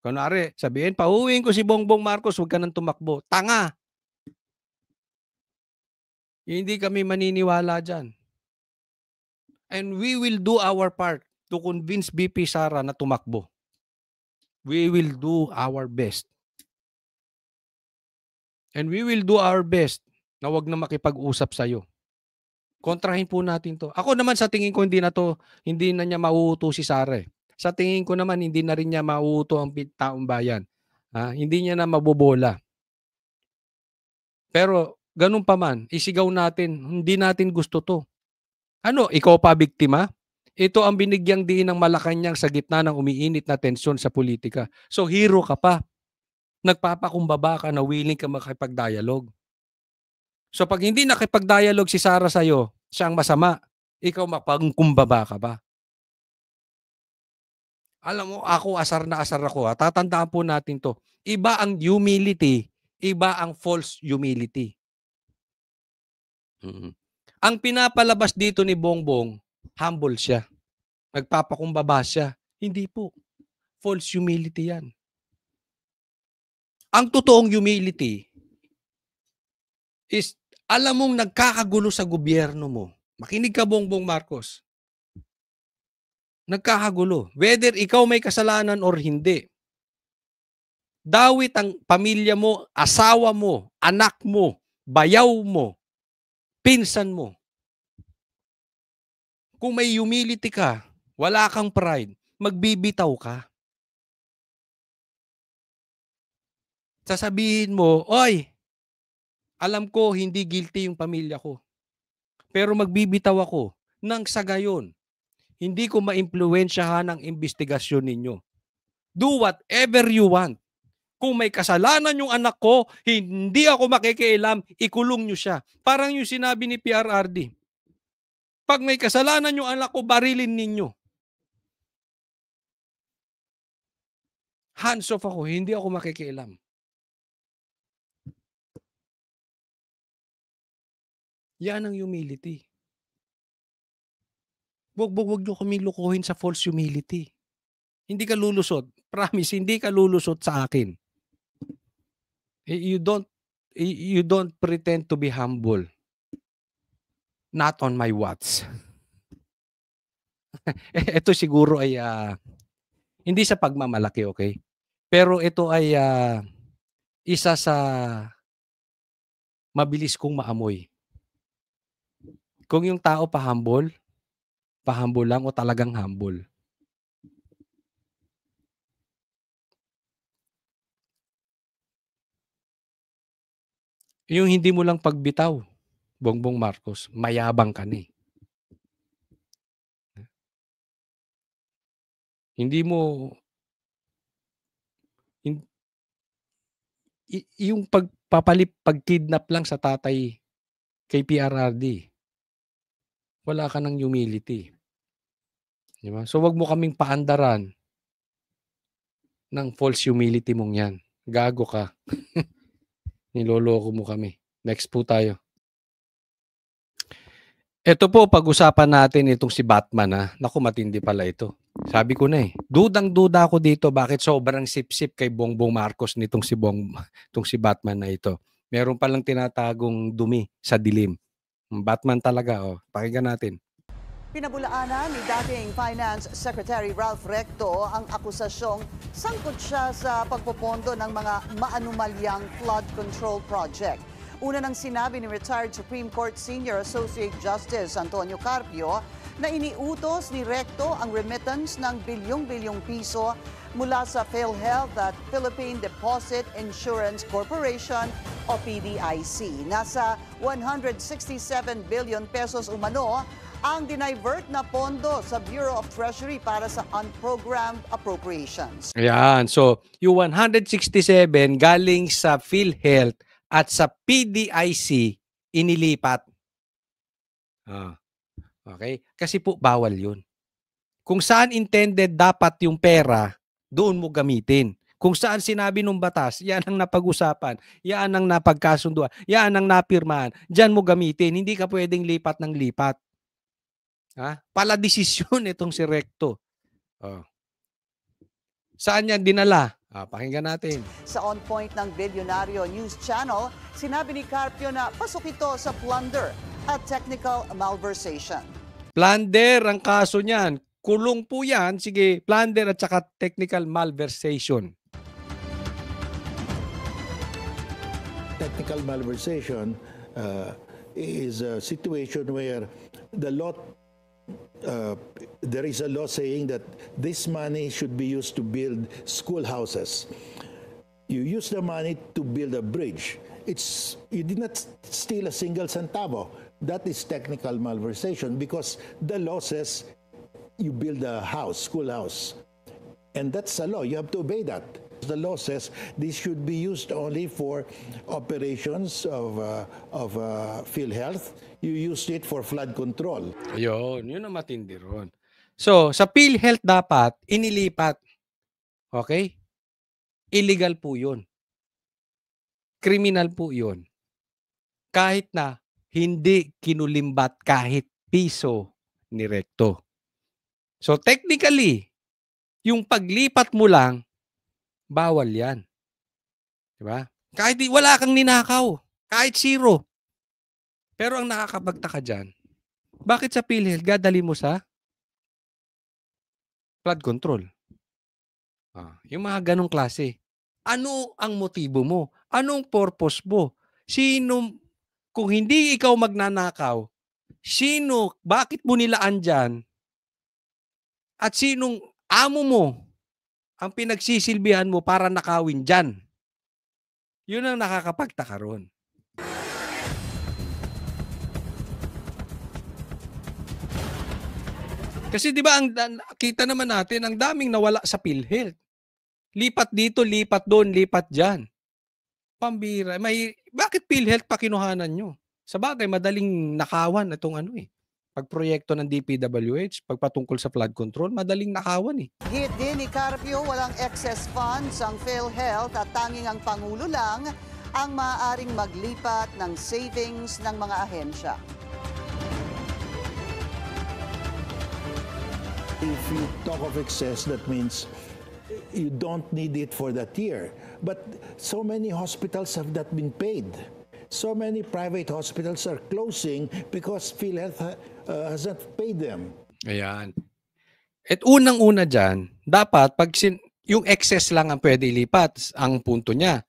Kunwari, sabihin, pauwiin ko si Bongbong Marcos, huwag ka nang tumakbo. Tanga! Hindi kami maniniwala dyan. And we will do our part to convince BP Sara na tumakbo. We will do our best. And we will do our best na wag na makipag-usap sa'yo. Kontrahin po natin to. Ako naman sa tingin ko hindi na niya mauuto si Sara. Sa tingin ko naman hindi na rin niya mauuto ang taong bayan. Hindi niya na mabobola. Pero ganun pa man, isigaw natin, hindi natin gusto to. Ano, ikaw pa biktima? Ito ang binigyang diin ng Malacanang sa gitna ng umiinit na tensyon sa politika. So hero ka pa. Nagpapakumbaba ka na willing ka makipag-dialogue. So pag hindi nakipag-dialogue si Sara sa'yo, siya ang masama. Ikaw mapagkumbaba ka ba? Alam mo, ako asar na asar ako. Tatandaan po natin to. Iba ang humility, iba ang false humility. Ang pinapalabas dito ni Bongbong, humble siya. Nagpapakumbaba siya. Hindi po. False humility yan. Ang totoong humility is alam mong nagkakagulo sa gobyerno mo. Makinig ka, Bongbong Marcos. Nagkakagulo. Whether ikaw may kasalanan or hindi. Dawit ang pamilya mo, asawa mo, anak mo, bayaw mo, pinsan mo. Kung may humility ka, wala kang pride, magbibitaw ka. Sasabihin mo, oy, alam ko hindi guilty yung pamilya ko. Pero magbibitaw ako nang sa gayon, hindi ko maimpluwensyahan ang investigasyon ninyo. Do whatever you want. Kung may kasalanan yung anak ko, hindi ako makikialam, ikulong nyo siya. Parang yung sinabi ni PRRD. Pag may kasalanan yung anak ko, barilin ninyo. Hands off ako, hindi ako makikialam. Yan ang humility. Wag nyo kami lukuhin sa false humility. Hindi ka lulusot. Promise, hindi ka lulusot sa akin. You don't pretend to be humble. Not on my watch. Ito siguro ay hindi sa pagmamalaki, okay? Pero ito ay isa sa mabilis kong maamoy. Kung yung tao pa-humble lang o talagang humble. Yung hindi mo lang pagbitaw, Bongbong Marcos, mayabang ka ni. Hindi mo yung pagkidnap lang sa tatay kay PRRD. Wala ka ng humility. Di ba? So wag mo kaming paandaran ng false humility mong yan. Gago ka. Niloloko mo kami. Next po tayo. Ito po, pag-usapan natin itong si Batman. Naku, matindi pala ito. Sabi ko na dudang-duda ako dito bakit sobrang sip-sip kay Bongbong Marcos nitong si Batman na ito. Meron palang tinatagong dumi sa dilim. Batman talaga, pakinggan natin. Pinabulaanan ni dating Finance Secretary Ralph Recto ang akusasyong sangkot siya sa pagpopondo ng mga maanumalyang flood control project. Una nang sinabi ni retired Supreme Court Senior Associate Justice Antonio Carpio na iniutos ni Recto ang remittance ng bilyong-bilyong piso mula sa PhilHealth at Philippine Deposit Insurance Corporation o PDIC. Nasa 167 billion pesos umano ang dinivert na pondo sa Bureau of Treasury para sa unprogrammed appropriations. Ayan. So, yung 167 galing sa PhilHealth at sa PDIC inilipat. Okay? Kasi po bawal yun. Kung saan intended dapat yung pera, doon mo gamitin. Kung saan sinabi ng batas, yan ang napag-usapan, yan ang napagkasunduan, yan ang napirmahan, dyan mo gamitin. Hindi ka pwedeng lipat ng lipat. Pala desisyon itong si Recto. Saan yan dinala? Pakinggan natin. Sa On Point ng Bilyonaryo News Channel, sinabi ni Carpio na pasok ito sa plunder at technical malversation. Plunder ang kaso niyan. Kulong po yan. Sige, plunder at saka technical malversation. Technical malversation is a situation where the law there is a law saying that this money should be used to build schoolhouses. You use the money to build a bridge. You did not steal a single centavo. That is technical malversation because the law says you build a house, schoolhouse. And that's the law. You have to obey that. The law says this should be used only for operations of PhilHealth. You use it for flood control. Ayun, yun ang matindi ron. So, sa PhilHealth dapat, inilipat. Okay? Illegal po yun. Criminal po yun. Kahit na hindi kinulimbat kahit piso ni Recto. So, technically, yung paglipat mo lang, bawal yan. Diba? Kahit wala kang ninakaw. Kahit zero. Pero ang nakakapagtaka dyan, bakit sa PhilHealth dadali mo sa flood control? Yung mga ganong klase. Ano ang motibo mo? Anong purpose mo? Kung hindi ikaw magnanakaw, bakit mo nilaan dyan? At sinong amo mo ang pinagsisilbihan mo para nakawin dyan? Yun ang nakakapagtaka ron. Kasi di ba kita naman natin ang daming nawala sa PhilHealth. Lipat dito, lipat doon, lipat diyan. Pambira. Bakit PhilHealth pa kinuhanan nyo? Sa bagay, madaling nakawan itong pagproyekto ng DPWH, pagpatungkol sa flood control, madaling nakawan Hit din ni Carpio, walang excess funds ang PhilHealth at tanging ang Pangulo lang ang maaaring maglipat ng savings ng mga ahensya. If you talk of excess, that means you don't need it for that year. But so many hospitals have not been paid. So many private hospitals are closing because PhilHealth has not paid them. Ayan. At unang-una dyan, dapat yung excess lang ang pwede ilipat, ang punto niya.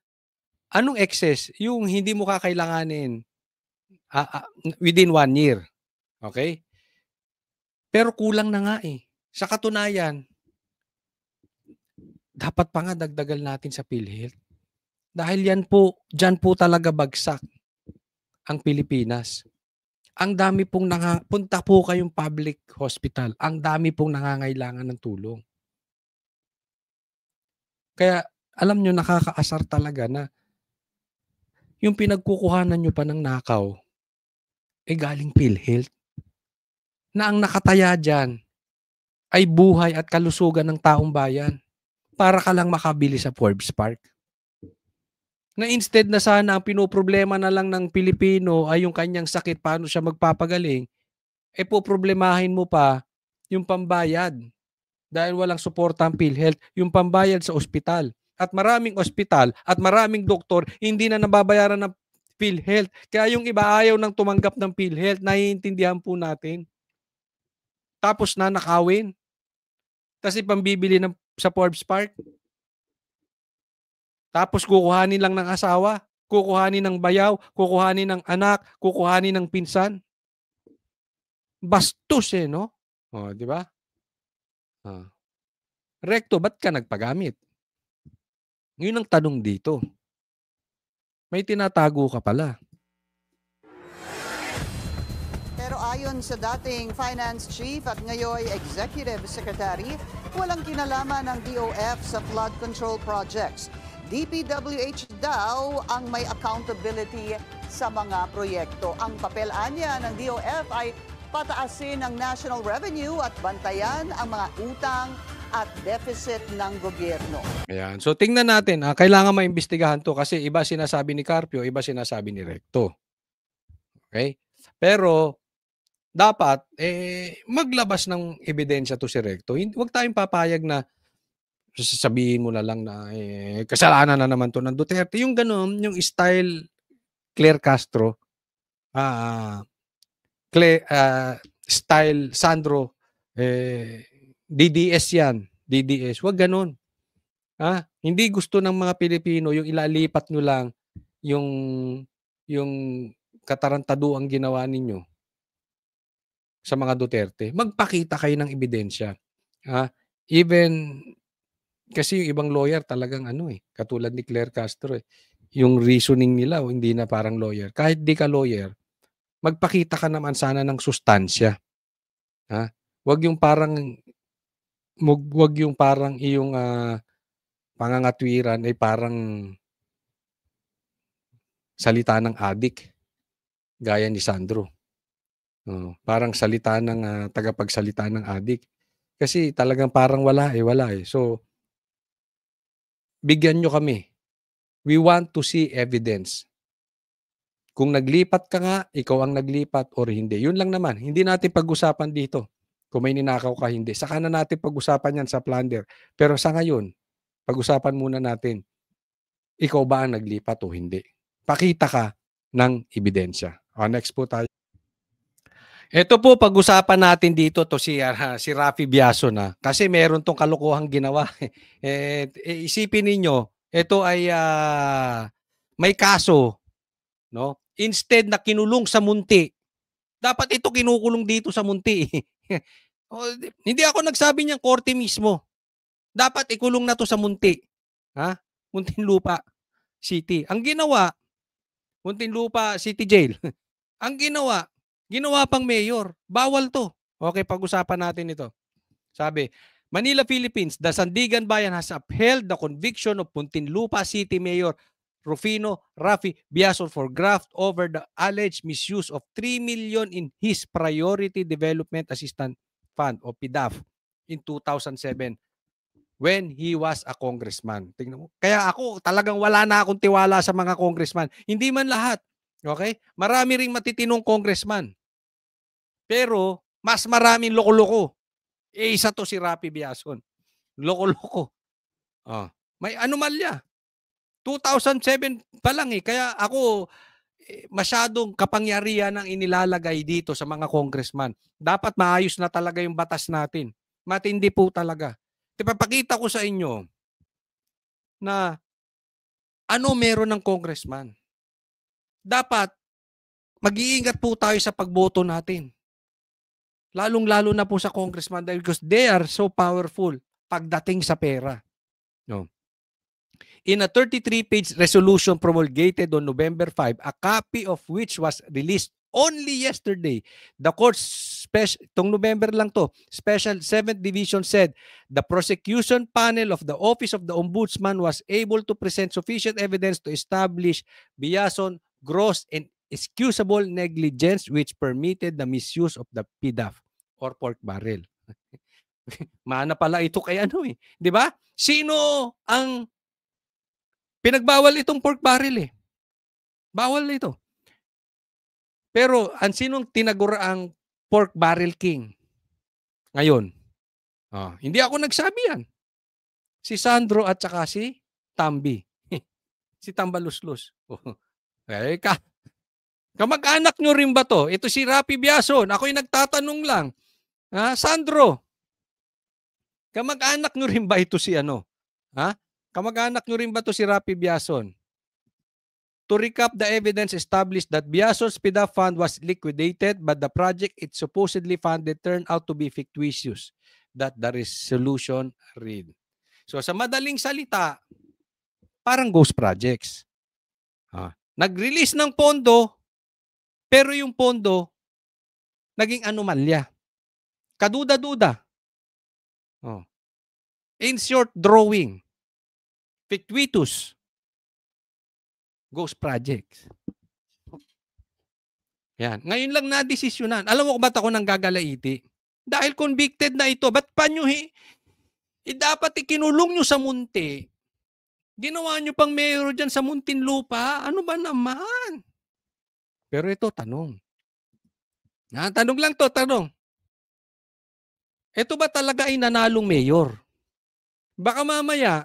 Anong excess? Yung hindi mo kakailanganin within 1 year. Okay? Pero kulang na nga Sa katunayan, dapat pa nga dagdagal natin sa PhilHealth. Dahil dyan po talaga bagsak ang Pilipinas. Ang dami pong punta po kayong public hospital. Ang dami pong nangangailangan ng tulong. Kaya, alam nyo, nakakaasar talaga na yung pinagkukuhanan nyo pa ng nakaw, galing PhilHealth. Na ang nakataya dyan ay buhay at kalusugan ng taong bayan para ka lang makabili sa Forbes Park. Na instead na sana ang pinoproblema na lang ng Pilipino ay yung kanyang sakit, paano siya magpapagaling, poproblemahin mo pa yung pambayad. Dahil walang suporta ang PhilHealth, yung pambayad sa ospital. At maraming ospital at maraming doktor hindi na nababayaran ng PhilHealth. Kaya yung iba ayaw nang tumanggap ng PhilHealth, naiintindihan po natin. Tapos na nakawin. Kasi pambibili sa Forbes Park. Tapos kukuhanin lang ng asawa, kukuhanin ng bayaw, kukuhanin ng anak, kukuhanin ng pinsan. Bastos no? Di ba? Recto, ba't ka nagpagamit? Yun ang tanong dito. May tinatago ka pala. Pero ayon sa dating Finance Chief at ngayon Executive Secretary, walang kinalaman ng DOF sa flood control projects. DPWH daw ang may accountability sa mga proyekto. Ang papel-anya ng DOF ay pataasin ang national revenue at bantayan ang mga utang at deficit ng gobyerno. Ayan. So tingnan natin, kailangan maimbestigahan to kasi iba sinasabi ni Carpio, iba sinasabi ni Recto. Okay? Pero dapat maglabas ng ebidensya to si Recto. Huwag tayong papayag na sasabihin mo na lang na kasalanan na naman to ng Duterte. Yung gano'n, yung style Claire Castro, style Sandro, DDS yan. DDS. Huwag gano'n. Hindi gusto ng mga Pilipino yung ilalipat nyo lang yung katarantado ang ginawa ninyo sa mga Duterte. Magpakita kayo ng ebidensya. Even kasi yung ibang lawyer talagang katulad ni Claire Castro yung reasoning nila hindi na parang lawyer. Kahit di ka lawyer, magpakita ka naman sana ng sustansya. Wag yung parang iyong pangangatwiran ay parang salita ng adik gaya ni Sandro. Parang salita ng tagapagsalita ng adik. Kasi talagang parang wala eh. So, bigyan nyo kami. We want to see evidence. Kung naglipat ka nga, ikaw ang naglipat or hindi. Yun lang naman. Hindi natin pag-usapan dito. Kung may ninakaw ka, hindi. Saka na natin pag-usapan yan sa plunder. Pero sa ngayon, pag-usapan muna natin, ikaw ba ang naglipat o hindi? Pakita ka ng ebidensya. Next po tayo. Ito po, pag-usapan natin dito to si Raffy Biaso na. Kasi meron tong kalokohang ginawa. Isipin ninyo, ito ay may kaso, no? Instead na kinulong sa Munti, dapat ito kinukulong dito sa Munti. Hindi ako nagsabi niyang korte mismo. Dapat ikulong na to sa Munti. Muntinlupa City. Ang ginawa, Muntinlupa City Jail. Ang ginawa pang mayor. Bawal to. Okay, pag-usapan natin ito. Sabi, Manila, Philippines, the Sandigan Bayan has upheld the conviction of Muntinlupa City Mayor Rufino Raffy Biaso for graft over the alleged misuse of 3 million in his Priority Development Assistance Fund o PDAF in 2007 when he was a congressman. Tingnan mo. Kaya ako talagang wala na akong tiwala sa mga congressman. Hindi man lahat. Okay? Marami ring matitinong congressman. Pero mas maraming loko-loko. Isa to si Raffy Biaso. Loko-loko. May anomalya. 2007 pa lang eh. Kaya ako masyadong kapangyarihan ang inilalagay dito sa mga congressman. Dapat maayos na talaga yung batas natin. Matindi po talaga. Ipapakita ko sa inyo na ano meron ng congressman. Dapat mag-iingat po tayo sa pagboto natin. Lalong-lalo na po sa congressman because they are so powerful pagdating sa pera. No. In a 33-page resolution promulgated on November 5, a copy of which was released only yesterday, the court's itong November lang to, Special 7th Division said the prosecution panel of the Office of the Ombudsman was able to present sufficient evidence to establish Biason gross and excusable negligence which permitted the misuse of the PDAF or pork barrel. Mana pala ito kay eh. Di ba? Sino ang pinagbawal itong pork barrel eh? Bawal ito. Pero ang sinong tinaguraang pork barrel king ngayon? Hindi ako nagsabi yan. Si Sandro at saka si Tambi. Si Tambaluslus. Kamag-anak nyo rin ba to? Ito si Raffy Biaso. Ako'y nagtatanong lang. Sandro, kamag-anak nyo rin ba ito si Kamag-anak nyo rin ba ito si Raffy Biaso? To recap, the evidence established that Biason's PDAF fund was liquidated but the project it supposedly funded turned out to be fictitious. That the resolution read. So sa madaling salita, parang ghost projects. Nag-release ng pondo, pero yung pondo naging anomalya. Kaduda-duda. In short, drawing. Fictitious. Ghost projects. Yan. Ngayon lang na-desisyonan. Alam mo kung ba't ako nang gagalaiti? Dahil convicted na ito. Ba't pa nyo dapat ikinulong nyo sa Munti. Ginawa nyo pang mayor dyan sa Muntinlupa. Ano ba naman? Pero ito, tanong. Tanong lang to, tanong. Ito ba talaga ay nanalong mayor? Baka mamaya,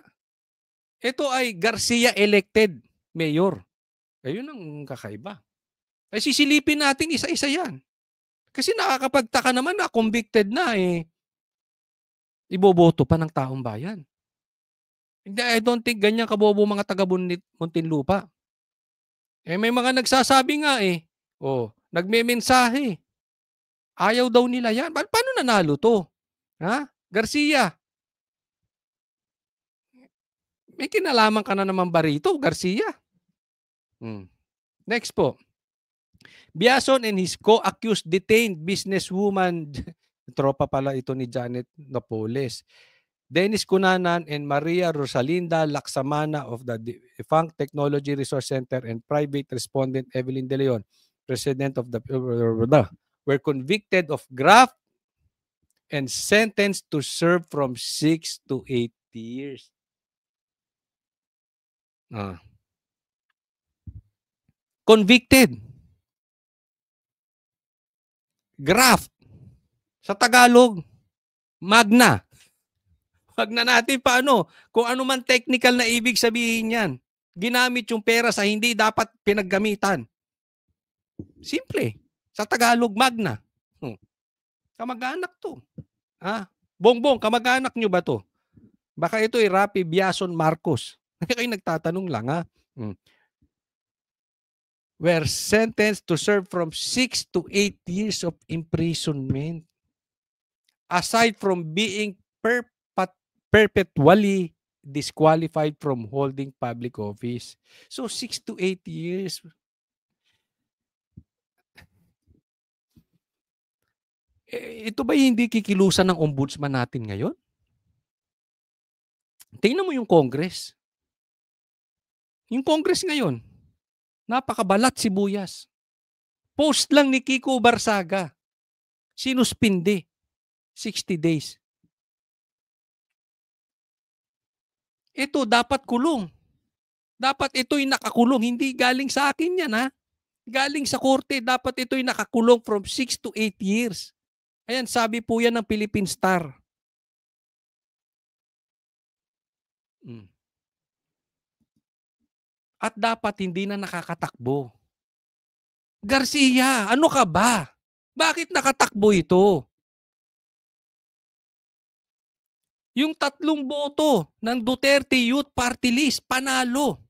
ito ay Garcia elected mayor. Ayun ang kakaiba. Ay sisilipin natin isa-isa yan. Kasi nakakapagtaka naman na convicted na iboboto pa ng taong bayan. I don't think ganyan kabobo mga taga-Muntinlupa. May mga nagsasabi nga nagmemensahe. Ayaw daw nila yan. Paano nanalo to? Garcia. May kinalaman ka na naman ba rito, Garcia? Next po. Biason and his co-accused detained businesswoman Tropa pala ito ni Janet Napoles. Dennis Cunanan and Maria Rosalinda Laksamana of the Defunct Technology Resource Center and private respondent Evelyn De Leon, president of the were convicted of graft and sentenced to serve from 6 to 8 years. Convicted. Graft. Sa Tagalog, magna. Wag na natin paano. Kung ano man technical na ibig sabihin yan. Ginamit yung pera sa hindi dapat pinaggamitan. Simple. Sa Tagalog, magna. Kamag-anak to. Bongbong, kamag-anak nyo ba to? Baka ito ay Rapi Biason Marcos. Kayo nagtatanong lang ha. Were sentenced to serve from 6 to 8 years of imprisonment. Aside from being perpetually disqualified from holding public office. So 6 to 8 years. Ito ba hindi kikilusan ng ombudsman natin ngayon? Tingnan mo yung Congress. Yung Congress ngayon, napakabalat sibuyas. Post lang ni Kiko Barsaga. Sinuspindi. 60 days. Ito, dapat kulong. Dapat ito'y nakakulong. Hindi galing sa akin yan, ha? Galing sa korte. Dapat ito'y nakakulong from 6 to 8 years. Ayan, sabi po yan ng Philippine Star. At dapat hindi na nakakatakbo. Garcia, ano ka ba? Bakit nakatakbo ito? Yung 3 boto ng Duterte Youth Party List, panalo.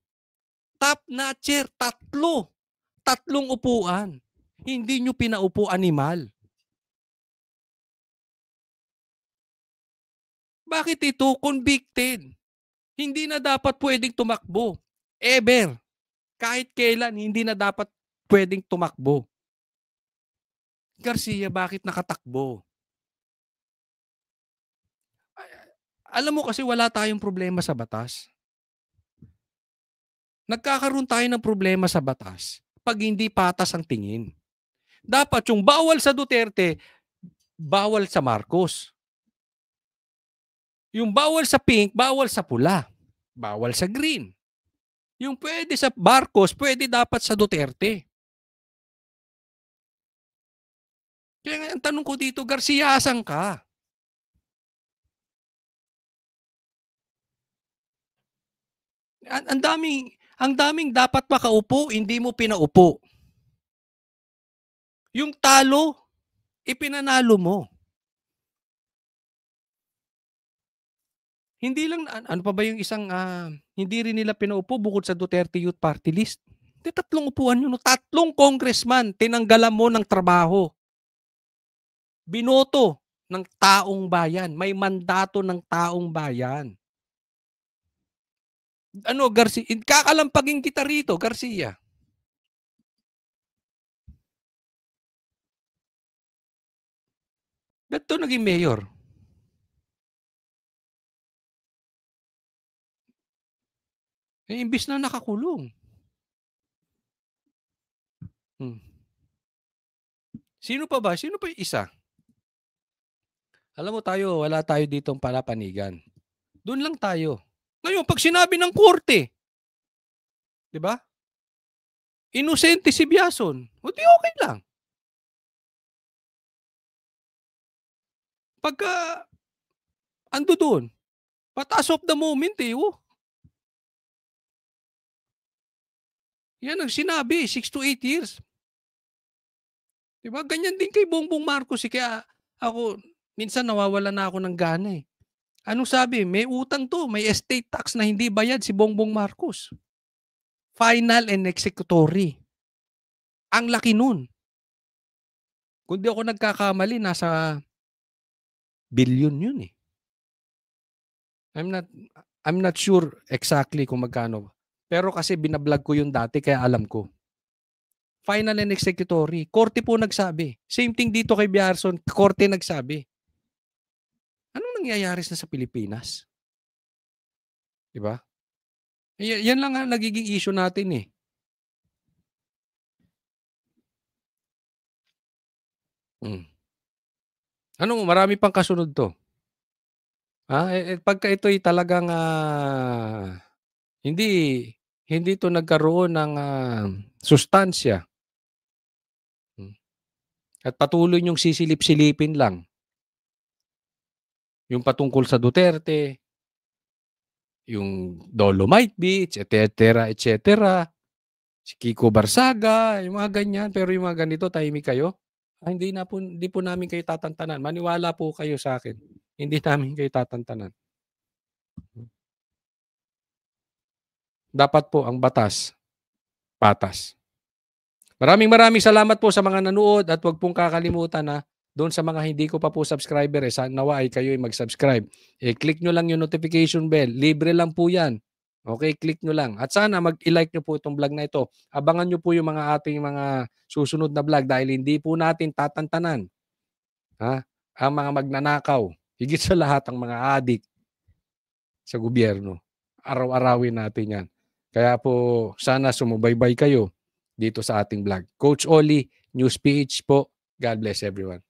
Top notcher, 3. 3 upuan. Hindi nyo pinaupo animal. Bakit ito? Convicted. Hindi na dapat pwedeng tumakbo. Ever. Kahit kailan, hindi na dapat pwedeng tumakbo. Garcia, bakit nakatakbo? Alam mo kasi wala tayong problema sa batas. Nagkakaroon tayo ng problema sa batas pag hindi patas ang tingin. Dapat yung bawal sa Duterte, bawal sa Marcos. Yung bawal sa pink, bawal sa pula. Bawal sa green. Yung pwede sa Marcos, pwede dapat sa Duterte. Kaya nga, ang tanong ko dito, Garcia, asan ka? Ang daming dapat makaupo, hindi mo pinaupo. Yung talo, ipinanalo mo. Hindi lang, ano pa ba yung isang, hindi rin nila pinaupo bukod sa Duterte Youth Party List. 3 upuan yun. 3 congressman, tinanggalan mo ng trabaho. Binoto ng taong bayan. May mandato ng taong bayan. Ano, Garcia? Kakalampagin kita rito, Garcia. Ba't ito naging mayor? Imbis na nakakulong. Sino pa ba? Sino pa yung isa? Alam mo tayo, wala tayo ditong palapanigan. Doon lang tayo. Ngayon, pag sinabi ng korte, di ba? Inosente si Biason. O di okay lang. Pagka, ando doon, patas of the moment Yan ang sinabi, 6 to 8 years. Di ba? Ganyan din kay Bongbong Marcos. Kaya ako, minsan nawawala na ako ng gana Anong sabi? May utang to, may estate tax na hindi bayad si Bongbong Marcos. Final and executory. Ang laki nun. Kung di ako nagkakamali, nasa billion yun I'm not sure exactly kung magkano. Pero kasi binablog ko yun dati kaya alam ko. Final and executory. Korte po nagsabi. Same thing dito kay Biarson. Korte nagsabi. nangyayari sa Pilipinas? Diba? Yan lang ang nagiging issue natin eh. Marami pang kasunod to. Pagka ito'y talagang hindi to nagkaroon ng sustansya. At patuloy niyong sisilip-silipin lang. Yung patungkol sa Duterte, yung Dolomite Beach, etc., etc., si Kiko Barsaga, yung mga ganyan. Pero yung mga ganito, tahimik kayo. Hindi po namin kayo tatantanan. Maniwala po kayo sa akin. Hindi namin kayo tatantanan. Dapat po ang batas, patas. Maraming salamat po sa mga nanood at huwag pong kakalimutan na doon sa mga hindi ko pa po subscriber, nawa ay kayo mag-subscribe. Click nyo lang yung notification bell. Libre lang po yan. Okay, click nyo lang. At sana mag-like nyo po itong vlog na ito. Abangan nyo po yung mga ating mga susunod na vlog dahil hindi po natin tatantanan ang mga magnanakaw. Higit sa lahat ang mga adik sa gobyerno. Araw-arawin natin yan. Kaya po sana sumubaybay kayo dito sa ating vlog. Coach Oli, News PH po. God bless everyone.